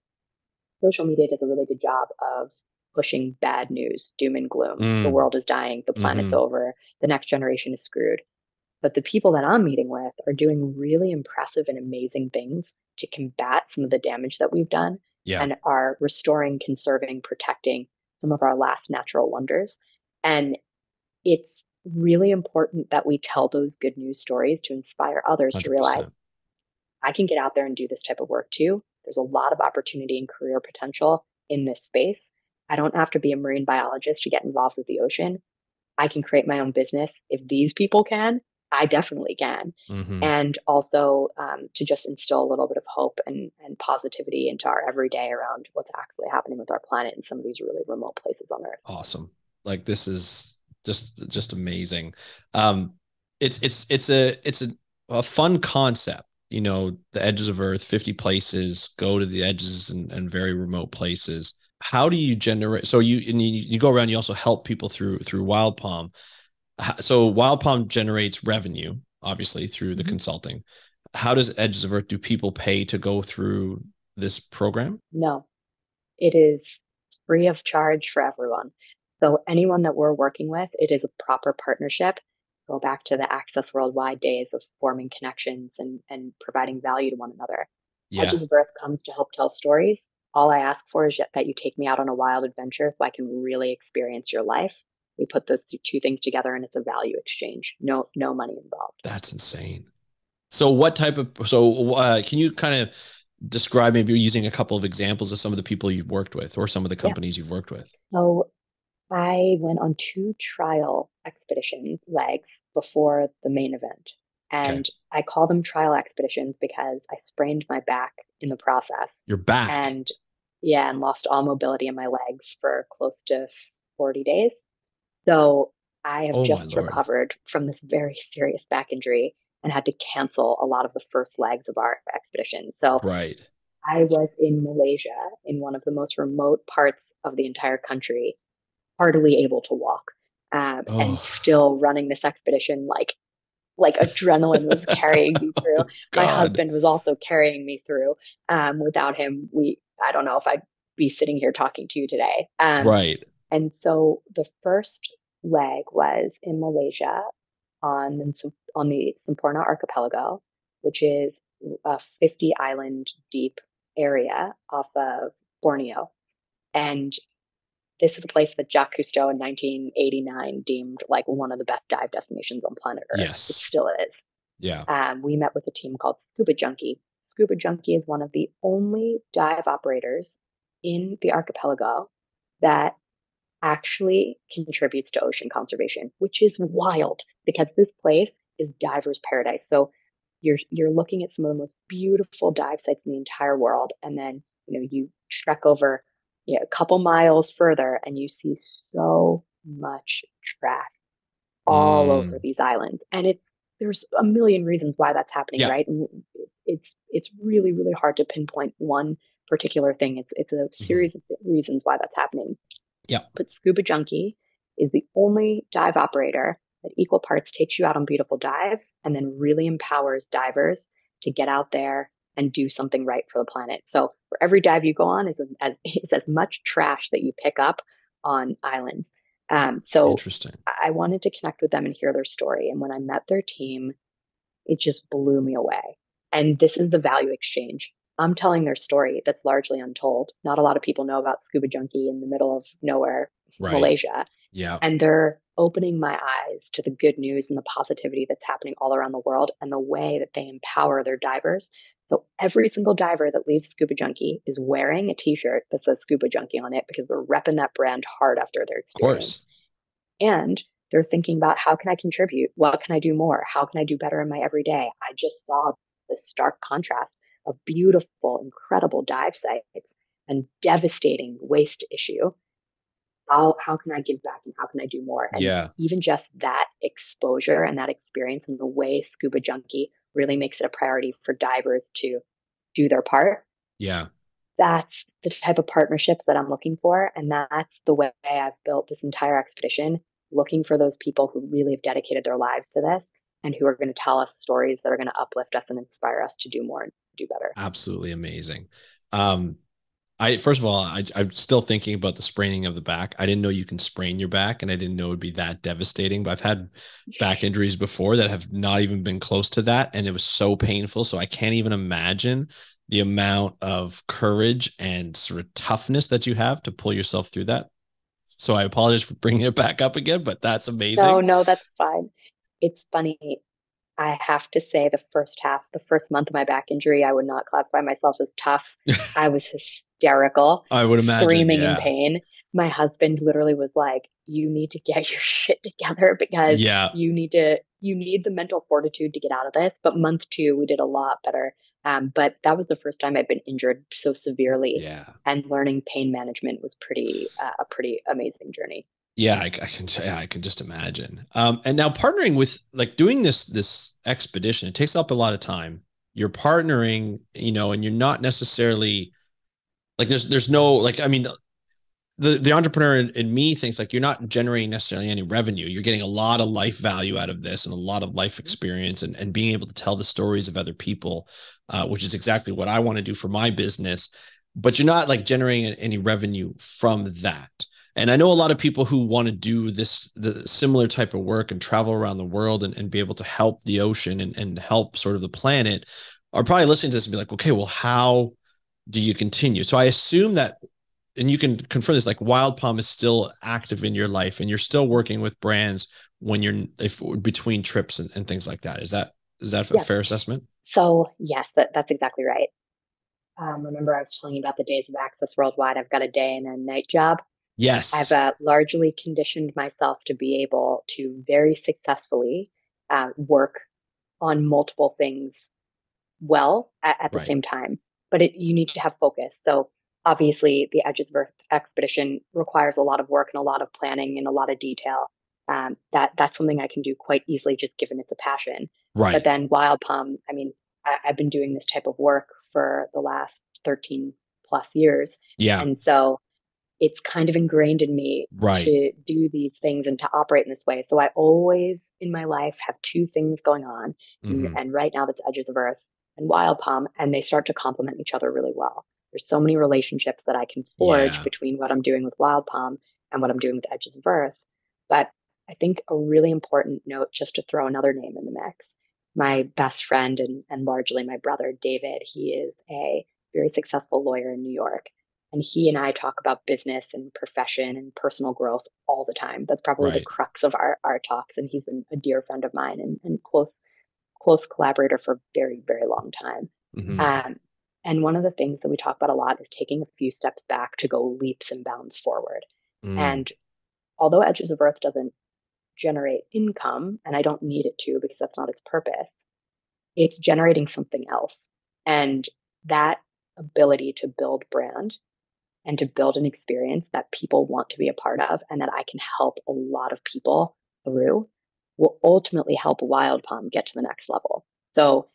social media does a really good job of pushing bad news, doom and gloom. The Mm, world is dying, the planet's mm-hmm. over, the next generation is screwed. But the people that I'm meeting with are doing really impressive and amazing things to combat some of the damage that we've done Yeah, and are restoring, conserving, protecting some of our last natural wonders. And it's really important that we tell those good news stories to inspire others to realize 100%. I can get out there and do this type of work too. There's a lot of opportunity and career potential in this space. I don't have to be a marine biologist to get involved with the ocean. I can create my own business. If these people can, I definitely can. Mm-hmm. And also to just instill a little bit of hope and positivity into our everyday around what's actually happening with our planet in some of these really remote places on Earth. Awesome. Like this is just amazing. Um, it's a fun concept. You know, the edges of Earth, 50 places, go to the edges and very remote places. How do you generate? So you go around. You also help people through Wild Palm. So Wild Palm generates revenue, obviously through the Mm-hmm. consulting. How does Edges of Earth? Do people pay to go through this program? No, it is free of charge for everyone. So anyone that we're working with, it is a proper partnership. Go back to the Access Worldwide days of forming connections and providing value to one another. Yeah. Edges of Earth comes to help tell stories. All I ask for is that you take me out on a wild adventure so I can really experience your life. We put those two things together and it's a value exchange. No money involved. That's insane. So what type of can you kind of describe maybe using a couple of examples of some of the people you've worked with or some of the Yeah. companies you've worked with? So I went on two trial expedition legs before the main event. Okay. And I call them trial expeditions because I sprained my back in the process. You're back. And yeah, and lost all mobility in my legs for close to 40 days. So I have Oh my just Lord. recovered from this very serious back injury and had to cancel a lot of the first legs of our expedition. So Right. I was in Malaysia in one of the most remote parts of the entire country, hardly able to walk, and Oh, still running this expedition like adrenaline was carrying me through. oh My God. husband was also carrying me through. Without him, I don't know if I'd be sitting here talking to you today. Right. And so the first leg was in Malaysia on the Semporna Archipelago, which is a 50 island deep area off of Borneo. And this is a place that Jacques Cousteau in 1989 deemed like one of the best dive destinations on planet Earth. It Yes. still is. Yeah. We met with a team called Scuba Junkie. Scuba Junkie is one of the only dive operators in the archipelago that actually contributes to ocean conservation, which is wild because this place is divers paradise. So you're looking at some of the most beautiful dive sites in the entire world, and then you trek over a couple miles further, and you see so much trash all over Mm. these islands, and there's a million reasons why that's happening, Yeah. right? And it's really really hard to pinpoint one particular thing. It's a Mhm. series of reasons why that's happening. Yeah. But Scuba Junkie is the only dive operator that equal parts takes you out on beautiful dives and then really empowers divers to get out there and do something right for the planet. So for every dive you go on is as much trash that you pick up on islands. So Interesting. I wanted to connect with them and hear their story. And when I met their team, it just blew me away. And this is the value exchange. I'm telling their story that's largely untold. Not a lot of people know about Scuba Junkie in the middle of nowhere, Right. Malaysia. Yeah. And they're opening my eyes to the good news and the positivity that's happening all around the world and the way that they empower their divers. So every single diver that leaves Scuba Junkie is wearing a t-shirt that says Scuba Junkie on it because they're repping that brand hard after their Of experience. course. And they're thinking about how can I contribute? What can I do more? How can I do better in my everyday? I just saw the stark contrast of beautiful, incredible dive sites and devastating waste issue. How can I give back and how can I do more? And Yeah. even just that exposure and that experience and the way Scuba Junkie really makes it a priority for divers to do their part, Yeah. that's the type of partnerships that I'm looking for. And that's the way I've built this entire expedition, looking for those people who really have dedicated their lives to this and who are going to tell us stories that are going to uplift us and inspire us to do more and do better. Absolutely amazing. Um, First of all, I'm still thinking about the spraining of the back. I didn't know you can sprain your back, and I didn't know it would be that devastating. But I've had back injuries before that have not even been close to that, and it was so painful. So I can't even imagine the amount of courage and sort of toughness that you have to pull yourself through that. So I apologize for bringing it back up again, but that's No, amazing. no, that's fine. It's funny. I have to say, the first month of my back injury, I would not classify myself as tough. I was hysterical, I would imagine, screaming in yeah, pain. My husband literally was like, "You need to get your shit together because yeah, you need the mental fortitude to get out of this." But month two, we did a lot better. But that was the first time I'd been injured so severely, yeah. and learning pain management was a pretty amazing journey. Yeah, I can. Yeah, I can just imagine. And now partnering with like doing this expedition, it takes up a lot of time. You're partnering, and you're not necessarily like there's no like I mean the entrepreneur in me thinks like you're not generating necessarily any revenue. You're getting a lot of life value out of this and a lot of life experience and being able to tell the stories of other people, which is exactly what I want to do for my business. But you're not like generating any revenue from that. And I know a lot of people who want to do the similar type of work and travel around the world and be able to help the ocean and help sort of the planet are probably listening to this and be like, okay, well, how do you continue? So I assume that, and you can confirm this, like Wild Palm is still active in your life and you're still working with brands when you're between trips and things like that. Is that a Yeah. fair assessment? So yes, that's exactly right. Remember, I was telling you about the days of access worldwide. I've got a day and a night job. I've Yes. largely conditioned myself to be able to very successfully work on multiple things well at the Right. same time. But you need to have focus. So obviously, the Edges of Earth expedition requires a lot of work and a lot of planning and a lot of detail. That's something I can do quite easily, just given it's a passion. But Right. then Wild Palm, I mean, I've been doing this type of work for the last 13 plus years, Yeah. and so it's kind of ingrained in me Right. to do these things and to operate in this way. So I always in my life have two things going on. Hmm. And right now that's Edges of Earth and Wild Palm, and they start to complement each other really well. There's so many relationships that I can forge Yeah. between what I'm doing with Wild Palm and what I'm doing with Edges of Earth. But I think a really important note, just to throw another name in the mix, my best friend and largely my brother, David, he is a very successful lawyer in New York. And he and I talk about business and profession and personal growth all the time. That's probably the Right. crux of our talks. And he's been a dear friend of mine and close collaborator for a very, very long time. Hmm. Um, and one of the things that we talk about a lot is taking a few steps back to go leaps and bounds forward. Mm. And although Edges of Earth doesn't generate income, and I don't need it to because that's not its purpose, it's generating something else. And that ability to build brand and to build an experience that people want to be a part of and that I can help a lot of people through will ultimately help Wild Palm get to the next level. So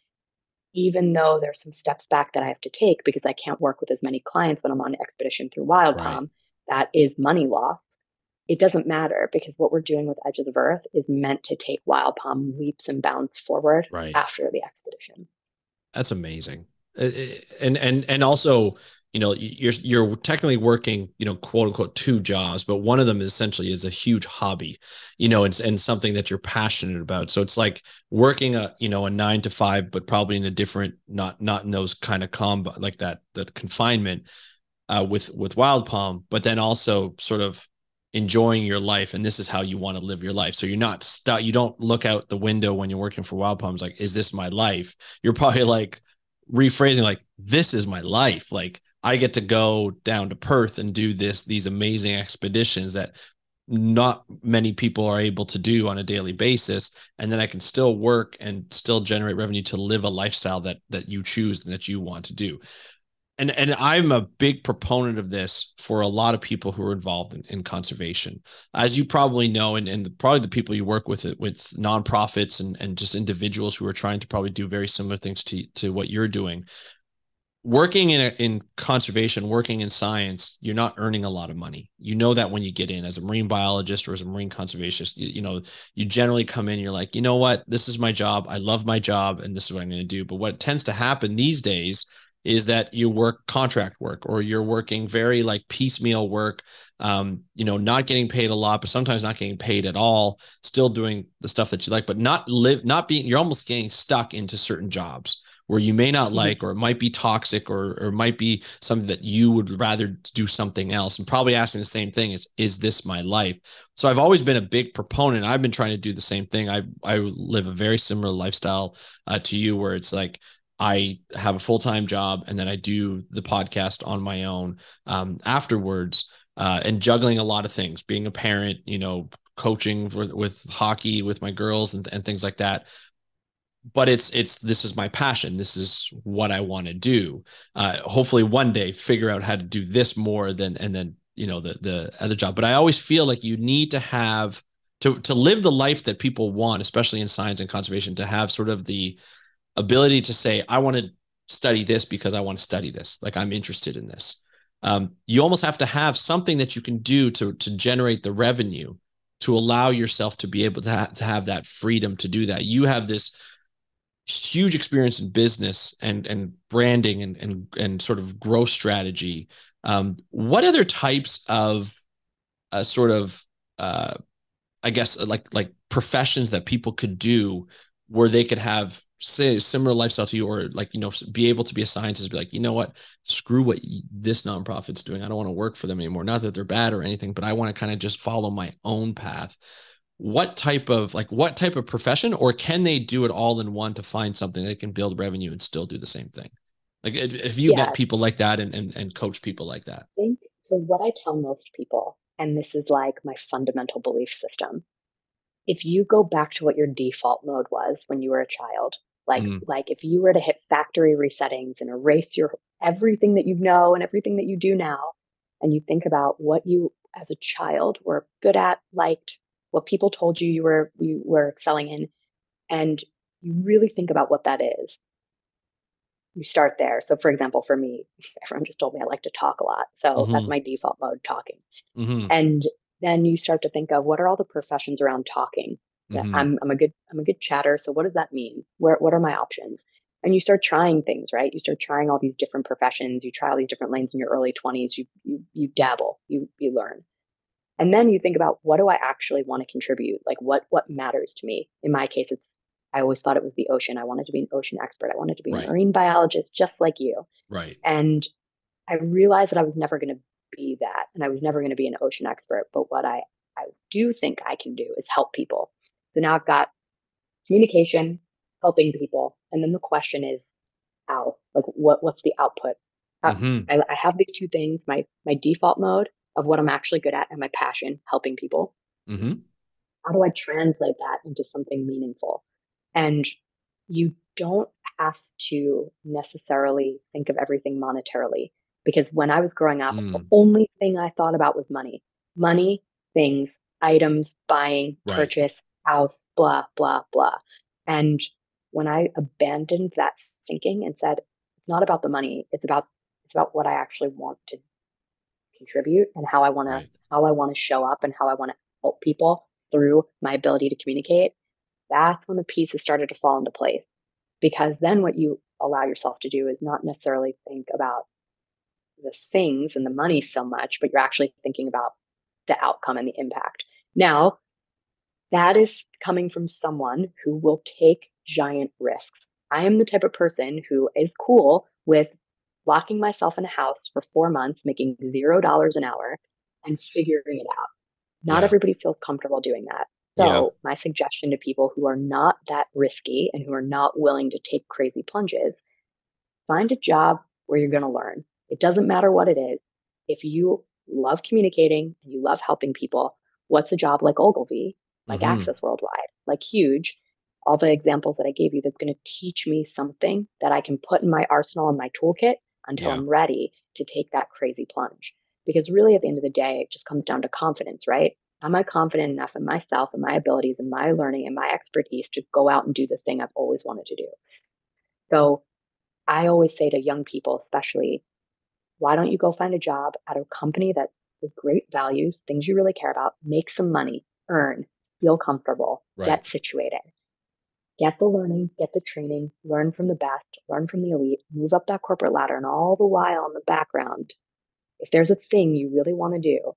even though there's some steps back that I have to take because I can't work with as many clients when I'm on expedition through Wild Right. Palm, that is money loss. It doesn't matter because what we're doing with Edges of Earth is meant to take Wild Palm leaps and bounds forward Right. after the expedition. That's amazing. And also, you're technically working, quote unquote, two jobs, but one of them essentially is a huge hobby, and something that you're passionate about. So it's like working a 9 to 5, but probably in a different, not in those kind of like that confinement, with Wild Palm, but then also sort of enjoying your life. And this is how you want to live your life. So you're not stuck. You don't look out the window when you're working for Wild Palms like, is this my life? You're probably like rephrasing like, this is my life. Like I get to go down to Perth and do these amazing expeditions that not many people are able to do on a daily basis, and then I can still work and still generate revenue to live a lifestyle that you choose and that you want to do. And I'm a big proponent of this for a lot of people who are involved in conservation. As you probably know, and probably the people you work with nonprofits and just individuals who are trying to probably do very similar things to what you're doing. Working in conservation, working in science, you're not earning a lot of money. You know that when you get in as a marine biologist or as a marine conservationist, you generally come in, you're like, you know what, this is my job. I love my job and this is what I'm going to do. But what tends to happen these days is that you work contract work, or you're working very like piecemeal work, not getting paid a lot, but sometimes not getting paid at all, still doing the stuff that you like, but not being, you're almost getting stuck into certain jobs where you may not like, or it might be toxic, or might be something that you would rather do something else, and probably asking the same thing is this my life? So I've always been a big proponent. I've been trying to do the same thing. I live a very similar lifestyle to you, where it's like, I have a full-time job and then I do the podcast on my own afterwards, and juggling a lot of things, being a parent, coaching with hockey with my girls and things like that. But this is my passion. This is what I want to do. Hopefully one day figure out how to do this more than, and then, the other job. But I always feel like you need to have to live the life that people want, especially in science and conservation, to have sort of the ability to say, I want to study this because I want to study this. Like, I'm interested in this. You almost have to have something that you can do to generate the revenue to allow yourself to be able to have that freedom to do that. You have this huge experience in business and branding and sort of growth strategy. What other types of sort of I guess like professions that people could do where they could have, say, a similar lifestyle to you, or like, be able to be a scientist, be like, you know what, screw what this nonprofit's doing. I don't want to work for them anymore. Not that they're bad or anything, but I want to kind of just follow my own path. What type of profession, or can they do it all in one to find something that can build revenue and still do the same thing? Like, if you Yeah, met people like that and coach people like that. I think so. What I tell most people, and this is like my fundamental belief system, if you go back to what your default mode was when you were a child, like if you were to hit factory resettings and erase your everything that you know and everything that you do now, and you think about what you as a child were good at, liked, what people told you you were excelling in, and you really think about what that is, you start there. So for example, for me, everyone just told me I like to talk a lot. So that's Mm-hmm. my default mode, talking. Mm-hmm. And then you start to think of what are all the professions around talking. That Mm-hmm. I'm a good chatter. So what does that mean? What are my options? And you start trying things, right? You start trying all these different professions. You try all these different lanes in your early 20s. You dabble. You learn. And then you think about, what do I actually want to contribute? Like what matters to me? In my case, I always thought it was the ocean. I wanted to be an ocean expert. I wanted to be a Right. marine biologist, just like you. Right. And I realized that I was never going to be that, and I was never going to be an ocean expert. But what I do think I can do is help people. So now I've got communication, helping people, and then the question is how? Like what's the output? Mm-hmm. I have these two things: my default mode of what I'm actually good at, and my passion, helping people. Mm-hmm. How do I translate that into something meaningful? And you don't have to necessarily think of everything monetarily, because when I was growing up, the Mm. only thing I thought about was money, money, things, items, buying, Right. purchase, house, blah, blah, blah. And when I abandoned that thinking and said, it's not about the money, it's about what I actually want to contribute and Right. how I want to show up and how I want to help people through my ability to communicate, that's when the pieces started to fall into place. Because then what you allow yourself to do is not necessarily think about the things and the money so much, but you're actually thinking about the outcome and the impact. Now, that is coming from someone who will take giant risks. I am the type of person who is cool with locking myself in a house for 4 months, making $0 an hour, and figuring it out. Not Yeah. everybody feels comfortable doing that. Yeah. So, my suggestion to people who are not that risky and who are not willing to take crazy plunges, find a job where you're going to learn. It doesn't matter what it is. If you love communicating and you love helping people, what's a job like Ogilvy, like Mm-hmm. Access Worldwide, like Huge, all the examples that I gave you that's going to teach me something that I can put in my arsenal and my toolkit until Yeah. I'm ready to take that crazy plunge. Because really, at the end of the day, it just comes down to confidence, right? Am I confident enough in myself and my abilities and my learning and my expertise to go out and do the thing I've always wanted to do? So I always say to young people, especially, why don't you go find a job at a company that has great values, things you really care about, make some money, earn, feel comfortable, Right. get situated. Get the learning, get the training, learn from the best, learn from the elite, move up that corporate ladder. And all the while in the background, if there's a thing you really want to do,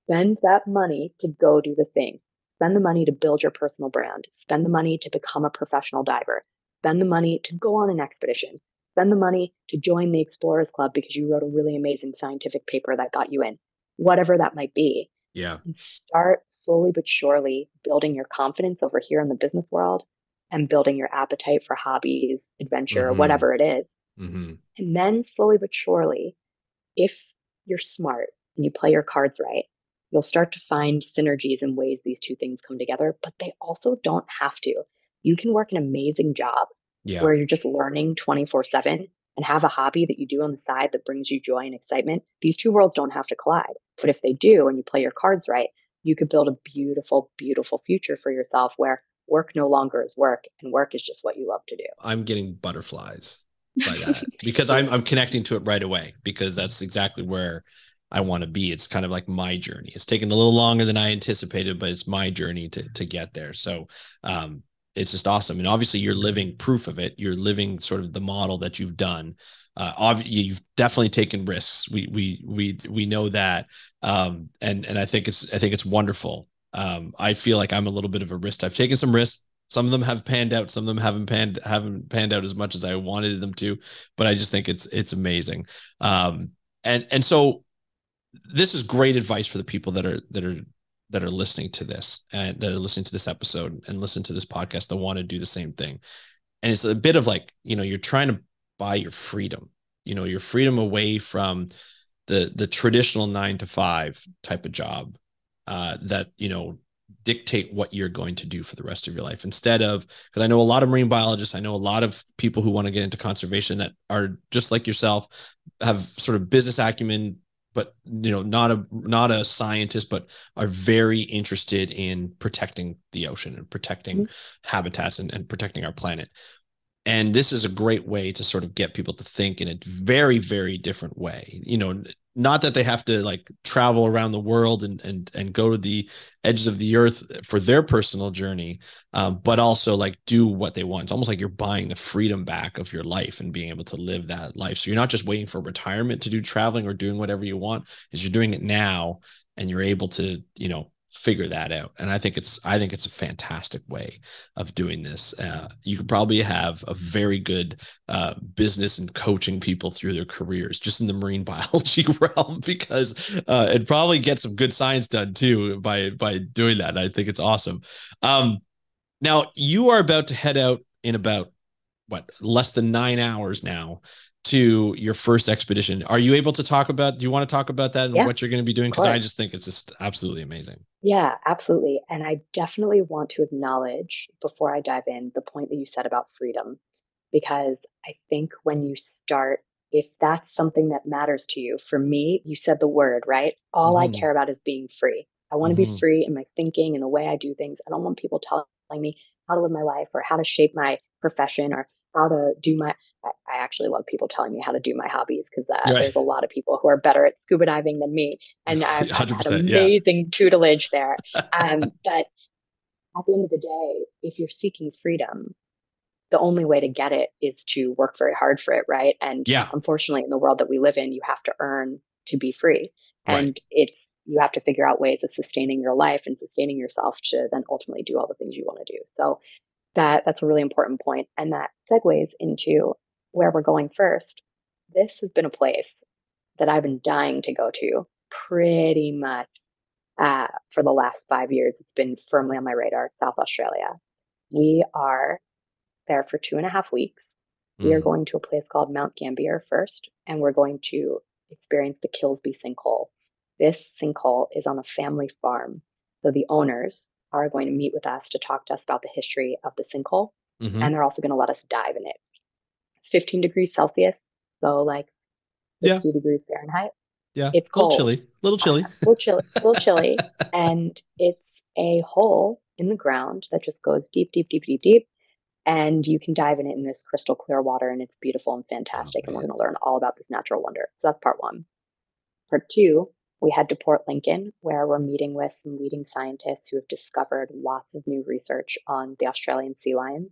spend that money to go do the thing. Spend the money to build your personal brand. Spend the money to become a professional diver. Spend the money to go on an expedition. Spend the money to join the Explorers Club because you wrote a really amazing scientific paper that got you in, whatever that might be. Yeah. And start slowly but surely building your confidence over here in the business world and building your appetite for hobbies, adventure, or Mm-hmm. whatever it is. Mm-hmm. And then slowly but surely, if you're smart and you play your cards right, you'll start to find synergies and ways these two things come together, but they also don't have to. You can work an amazing job Yeah. where you're just learning 24/7 and have a hobby that you do on the side that brings you joy and excitement. These two worlds don't have to collide. But if they do and you play your cards right, you could build a beautiful, beautiful future for yourself where work no longer is work and work is just what you love to do. I'm getting butterflies by that because I'm connecting to it right away, because that's exactly where I want to be. It's kind of like my journey. It's taken a little longer than I anticipated, but it's my journey to get there. So it's just awesome. And obviously you're living proof of it. You're living sort of the model that you've done. You've definitely taken risks. We know that. And I think it's wonderful. I feel like I'm a little bit of a risk. I've taken some risks. Some of them have panned out. Some of them haven't panned out as much as I wanted them to. But I just think it's amazing. And so this is great advice for the people that are listening to this, and that are listening to this episode and listen to this podcast, that want to do the same thing. And it's a bit of like, you're trying to buy your freedom, your freedom away from the traditional 9 to 5 type of job that dictate what you're going to do for the rest of your life, instead of, because I know a lot of marine biologists, I know a lot of people who want to get into conservation that are just like yourself, have sort of business acumen, but not a scientist, but are very interested in protecting the ocean and protecting habitats and protecting our planet. And this is a great way to sort of get people to think in a very, very different way. Not that they have to like travel around the world and go to the edges of the earth for their personal journey, but also like do what they want. It's almost like you're buying the freedom back of your life and being able to live that life. So you're not just waiting for retirement to do traveling or doing whatever you want, is you're doing it now, and you're able to, figure that out. And I think it's a fantastic way of doing this. You could probably have a very good business and coaching people through their careers just in the marine biology realm, because it probably get some good science done too by doing that. And I think it's awesome. Now you are about to head out in about less than 9 hours now to your first expedition. Are you able to talk about, do you want to talk about that and Yeah, what you're going to be doing? of Because I course. just think it's just absolutely amazing. Yeah, absolutely. And I definitely want to acknowledge before I dive in the point that you said about freedom, because I think when you start, if that's something that matters to you, for me, you said the word, right? All I Mm-hmm. care about is being free. I want to be Mm-hmm. free in my thinking and the way I do things. I don't want people telling me how to live my life or how to shape my profession or how to do my. I actually love people telling me how to do my hobbies because Right. there's a lot of people who are better at scuba diving than me. And I've had 100%. Yeah. amazing tutelage there. But at the end of the day, if you're seeking freedom, the only way to get it is to work very hard for it, right? And Yeah. unfortunately, in the world that we live in, you have to earn to be free. Right. And you have to figure out ways of sustaining your life and sustaining yourself to then ultimately do all the things you want to do. So that's a really important point. And that segues into where we're going first. This has been a place that I've been dying to go to pretty much for the last 5 years. It's been firmly on my radar, South Australia. We are there for 2.5 weeks. We are Mm. going to a place called Mount Gambier first, and we're going to experience the Kilsby sinkhole. This sinkhole is on a family farm. So the owners are going to meet with us to talk to us about the history of the sinkhole, Mm-hmm. and they're also going to let us dive in it. It's 15 degrees Celsius, so like Yeah. 60 degrees Fahrenheit. Yeah. A It's little cold, chilly. Little chilly. a little chilly, and it's a hole in the ground that just goes deep, deep, deep, deep, deep, and you can dive in it in this crystal clear water, and it's beautiful and Oh fantastic. And we're man. going to learn all about this natural wonder. So that's part one. Part two, We head to Port Lincoln, where we're meeting with some leading scientists who have discovered lots of new research on the Australian sea lions.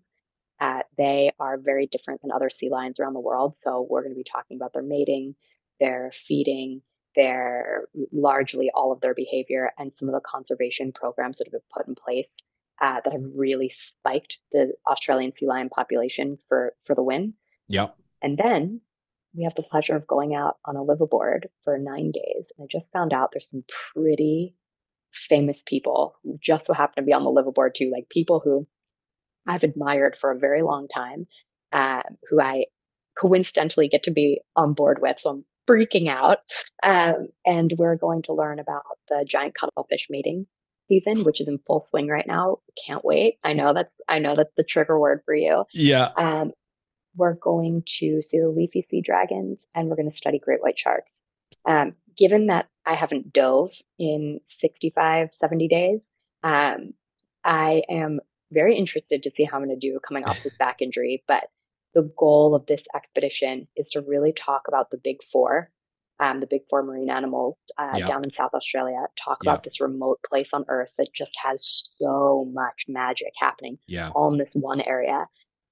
They are very different than other sea lions around the world. So we're going to be talking about their mating, their feeding, their largely all of their behavior, and some of the conservation programs that have been put in place that have really spiked the Australian sea lion population for the win. Yep. And then we have the pleasure of going out on a liveaboard for 9 days. And I just found out there's some pretty famous people who just so happen to be on the liveaboard too, like people who I've admired for a very long time, who I coincidentally get to be on board with. So I'm freaking out. And we're going to learn about the giant cuttlefish mating season, which is in full swing right now. Can't wait. I know that's the trigger word for you. Yeah. Um, we're going to see the leafy sea dragons, and we're going to study great white sharks. Given that I haven't dove in 65, 70 days, I am very interested to see how I'm going to do coming off this back injury. But the goal of this expedition is to really talk about the big four marine animals Yep. down in South Australia, talk about Yep. this remote place on Earth that just has so much magic happening Yeah. all in this one area,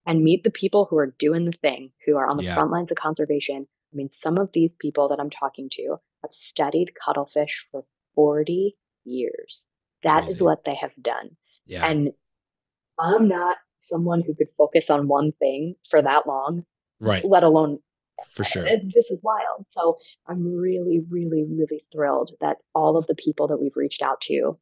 and meet the people who are doing the thing, who are on the Yeah. front lines of conservation. I mean, some of these people that I'm talking to have studied cuttlefish for 40 years. That is Crazy. what they have done. Yeah. And I'm not someone who could focus on one thing for that long, Right. let alone For sure. this is wild. So I'm really, really, really thrilled that all of the people that we've reached out to,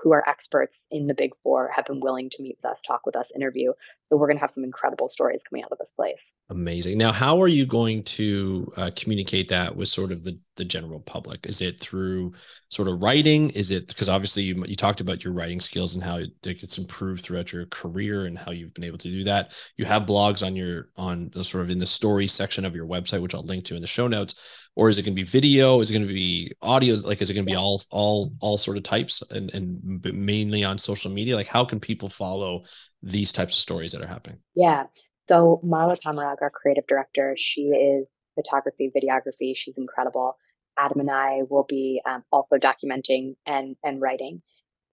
who are experts in the big four, have been willing to meet with us, talk with us, interview. So we're going to have some incredible stories coming out of this place. Amazing. Now, how are you going to communicate that with sort of the general public? Is it through sort of writing? Is it because obviously you talked about your writing skills and how it's improved throughout your career and how you've been able to do that. You have blogs on the sort of in the story section of your website, which I'll link to in the show notes. Or is it going to be video? Is it going to be audio? Like, is it going to be all sort of types and mainly on social media? Like, how can people follow these types of stories that are happening? Yeah. So Marla Kamarag, our creative director, she is photography, videography. She's incredible. Adam and I will be also documenting and writing.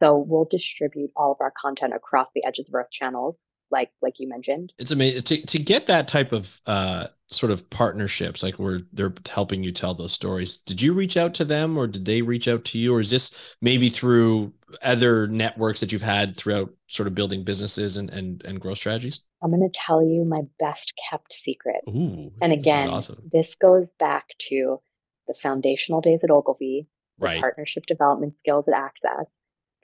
So we'll distribute all of our content across the Edges of Earth channels, like you mentioned. It's amazing to get that type of sort of partnerships, like where they're helping you tell those stories. Did you reach out to them, or did they reach out to you, or is this maybe through other networks that you've had throughout sort of building businesses and growth strategies? I'm going to tell you my best kept secret. Ooh, And this is again, awesome. this goes back to the foundational days at Ogilvy, the Right. partnership development skills at Access,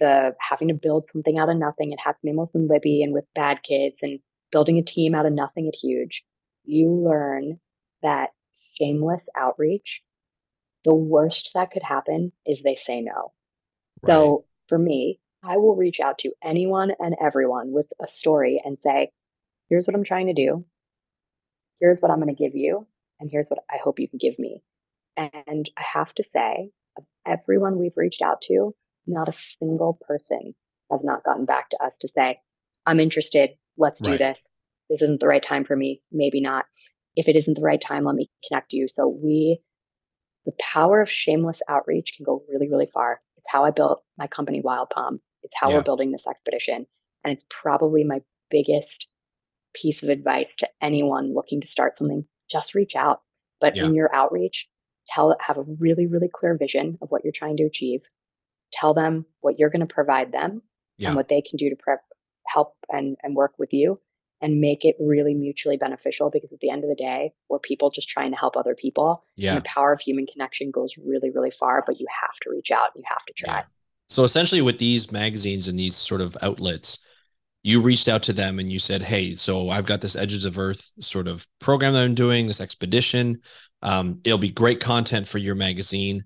the having to build something out of nothing at Hatzmemos and Libby and with Bad Kids, and building a team out of nothing at Huge. You learn that shameless outreach, the worst that could happen is they say no. Right. So for me, I will reach out to anyone and everyone with a story and say, here's what I'm trying to do. Here's what I'm going to give you. And here's what I hope you can give me. And I have to say, of everyone we've reached out to, not a single person has not gotten back to us to say, I'm interested. Let's do Right. this. This isn't the right time for me. Maybe not. If it isn't the right time, let me connect you. So the power of shameless outreach can go really, really far. It's how I built my company, Wild Palm. It's how we're Yeah. building this expedition. And it's probably my biggest piece of advice to anyone looking to start something. Just reach out. But Yeah. in your outreach, have a really, really clear vision of what you're trying to achieve. Tell them what you're going to provide them and Yeah. what they can do to help and work with you, and make it really mutually beneficial, because at the end of the day, we're people just trying to help other people. And the Yeah. power of human connection goes really, really far, but you have to reach out. You have to try. Yeah. So essentially, with these magazines and these sort of outlets, you reached out to them and you said, hey, so I've got this Edges of Earth sort of program that I'm doing, this expedition. It'll be great content for your magazine.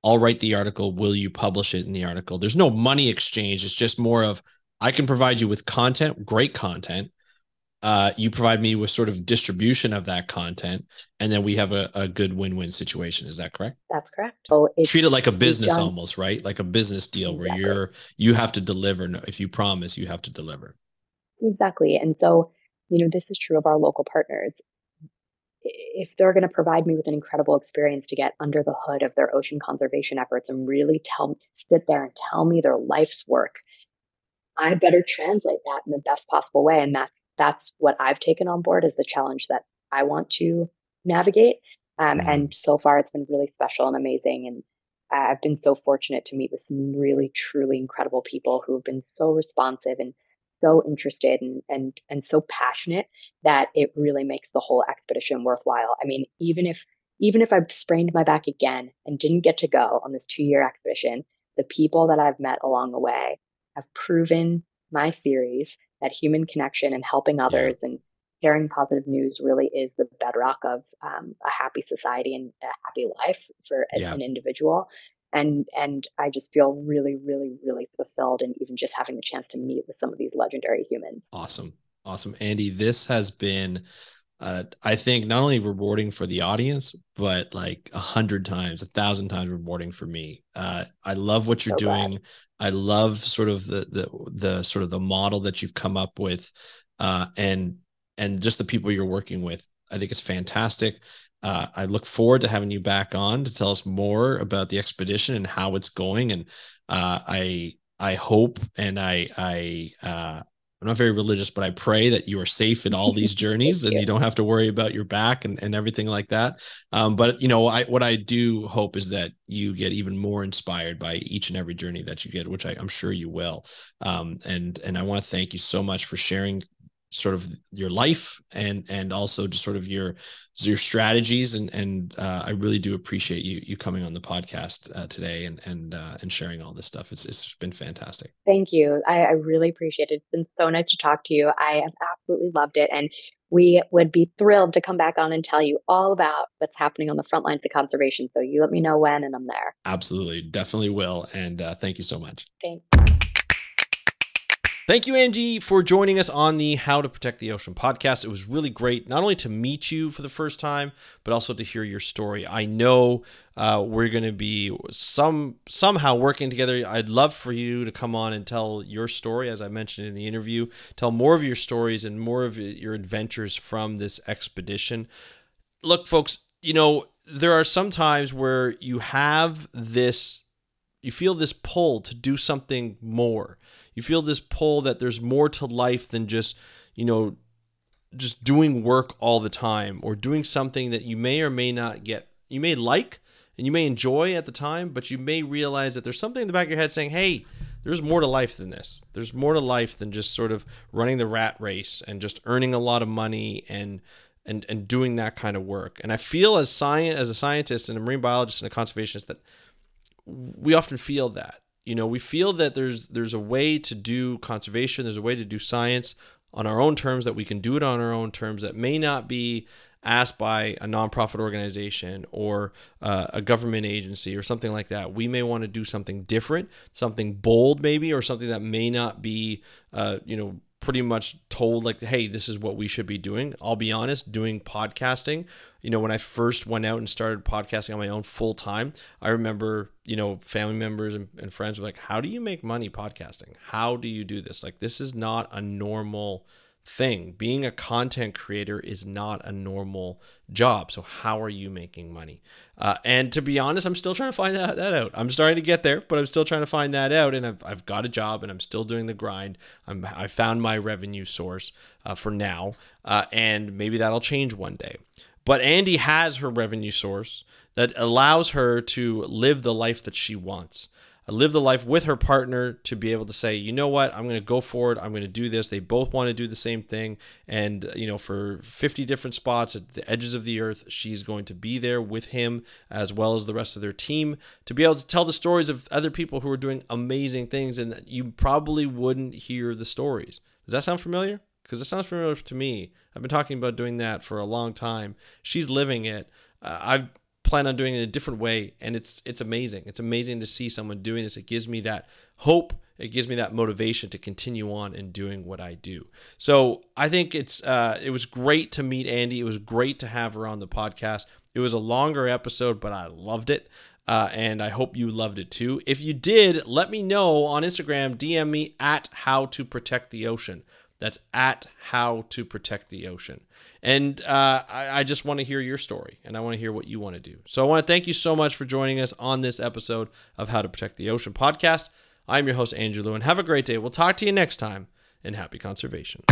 I'll write the article. Will you publish it in the article? There's no money exchange. It's just more of, I can provide you with content, great content. You provide me with sort of distribution of that content, and then we have a good win-win situation. Is that correct? That's correct. So Treat it like a we've business done almost, right? Like a business deal where exactly. you have to deliver. If you promise, you have to deliver. Exactly. And so, this is true of our local partners. if they're going to provide me with an incredible experience to get under the hood of their ocean conservation efforts and really sit there and tell me their life's work, I better translate that in the best possible way. And that's what I've taken on board as the challenge that I want to navigate. And so far, it's been really special and amazing. And I've been so fortunate to meet with some really, truly incredible people who have been so responsive and so interested and so passionate that it really makes the whole expedition worthwhile. I mean, even if I've sprained my back again and didn't get to go on this 2-year expedition, the people that I've met along the way have proven my theories that human connection and helping others and sharing positive news really is the bedrock of a happy society and a happy life for an individual. And I just feel really, really, really fulfilled, and even just having the chance to meet with some of these legendary humans. Awesome. Andi, this has been, I think, not only rewarding for the audience, but like 100 times, 1,000 times rewarding for me. I love what you're doing. Glad. I love sort of the sort of the model that you've come up with, and just the people you're working with. I think it's fantastic. I look forward to having you back on to tell us more about the expedition and how it's going. And I hope, and I'm not very religious, but I pray that you are safe in all these journeys and you don't have to worry about your back and everything like that. But what I do hope is that you get even more inspired by each and every journey that you get, which I'm sure you will. And I want to thank you so much for sharing sort of your life and also just sort of your strategies. And I really do appreciate you coming on the podcast today and sharing all this stuff. It's been fantastic. Thank you. I really appreciate it. It's been so nice to talk to you. I have absolutely loved it. And we would be thrilled to come back on and tell you all about what's happening on the front lines of conservation. So you let me know when, and I'm there. Absolutely. Definitely will. And thank you so much. Thanks. Thank you, Andi, for joining us on the How to Protect the Ocean podcast. It was really great, not only to meet you for the first time, but also to hear your story. I know we're going to be somehow working together. I'd love for you to come on and tell your story, as I mentioned in the interview. Tell more of your stories and more of your adventures from this expedition. Look, folks, there are some times where you feel this pull to do something more. You feel this pull that there's more to life than just doing work all the time, or doing something that you may or may not get. You may like and you may enjoy at the time, but you may realize that there's something in the back of your head saying, hey, there's more to life than this. There's more to life than just sort of running the rat race and just earning a lot of money and doing that kind of work. And I feel as a scientist and a marine biologist and a conservationist that we often feel that. We feel that there's a way to do conservation, there's a way to do science on our own terms, that we can do it on our own terms, that may not be asked by a nonprofit organization or a government agency or something like that. We may want to do something different, something bold maybe, or something that may not be, pretty much told like, hey, this is what we should be doing. I'll be honest, doing podcasting, when I first went out and started podcasting on my own full time, I remember, family members and friends were like, how do you make money podcasting? How do you do this? Like, this is not a normal thing. Being a content creator is not a normal job. So how are you making money? And to be honest, I'm still trying to find that out. I'm starting to get there, but I'm still trying to find that out. And I've got a job and I'm still doing the grind. I found my revenue source for now. And maybe that'll change one day. But Andi has her revenue source that allows her to live the life that she wants. Live the life with her partner to be able to say, you know what, I'm going to go for it. I'm going to do this. They both want to do the same thing. And, for 50 different spots at the edges of the earth, she's going to be there with him as well as the rest of their team to be able to tell the stories of other people who are doing amazing things and that you probably wouldn't hear the stories. Does that sound familiar? Because it sounds familiar to me. I've been talking about doing that for a long time. She's living it. I plan on doing it in a different way, and it's amazing. It's amazing to see someone doing this. It gives me that hope. It gives me that motivation to continue on and doing what I do. So I think it was great to meet Andi. It was great to have her on the podcast. It was a longer episode, but I loved it. And I hope you loved it too. If you did, let me know on Instagram. DM me at How to Protect the Ocean. That's at How to Protect the Ocean. And I just want to hear your story, and I want to hear what you want to do. So I want to thank you so much for joining us on this episode of How to Protect the Ocean podcast. I'm your host, Andrew Lewin. Have a great day. We'll talk to you next time, and happy conservation.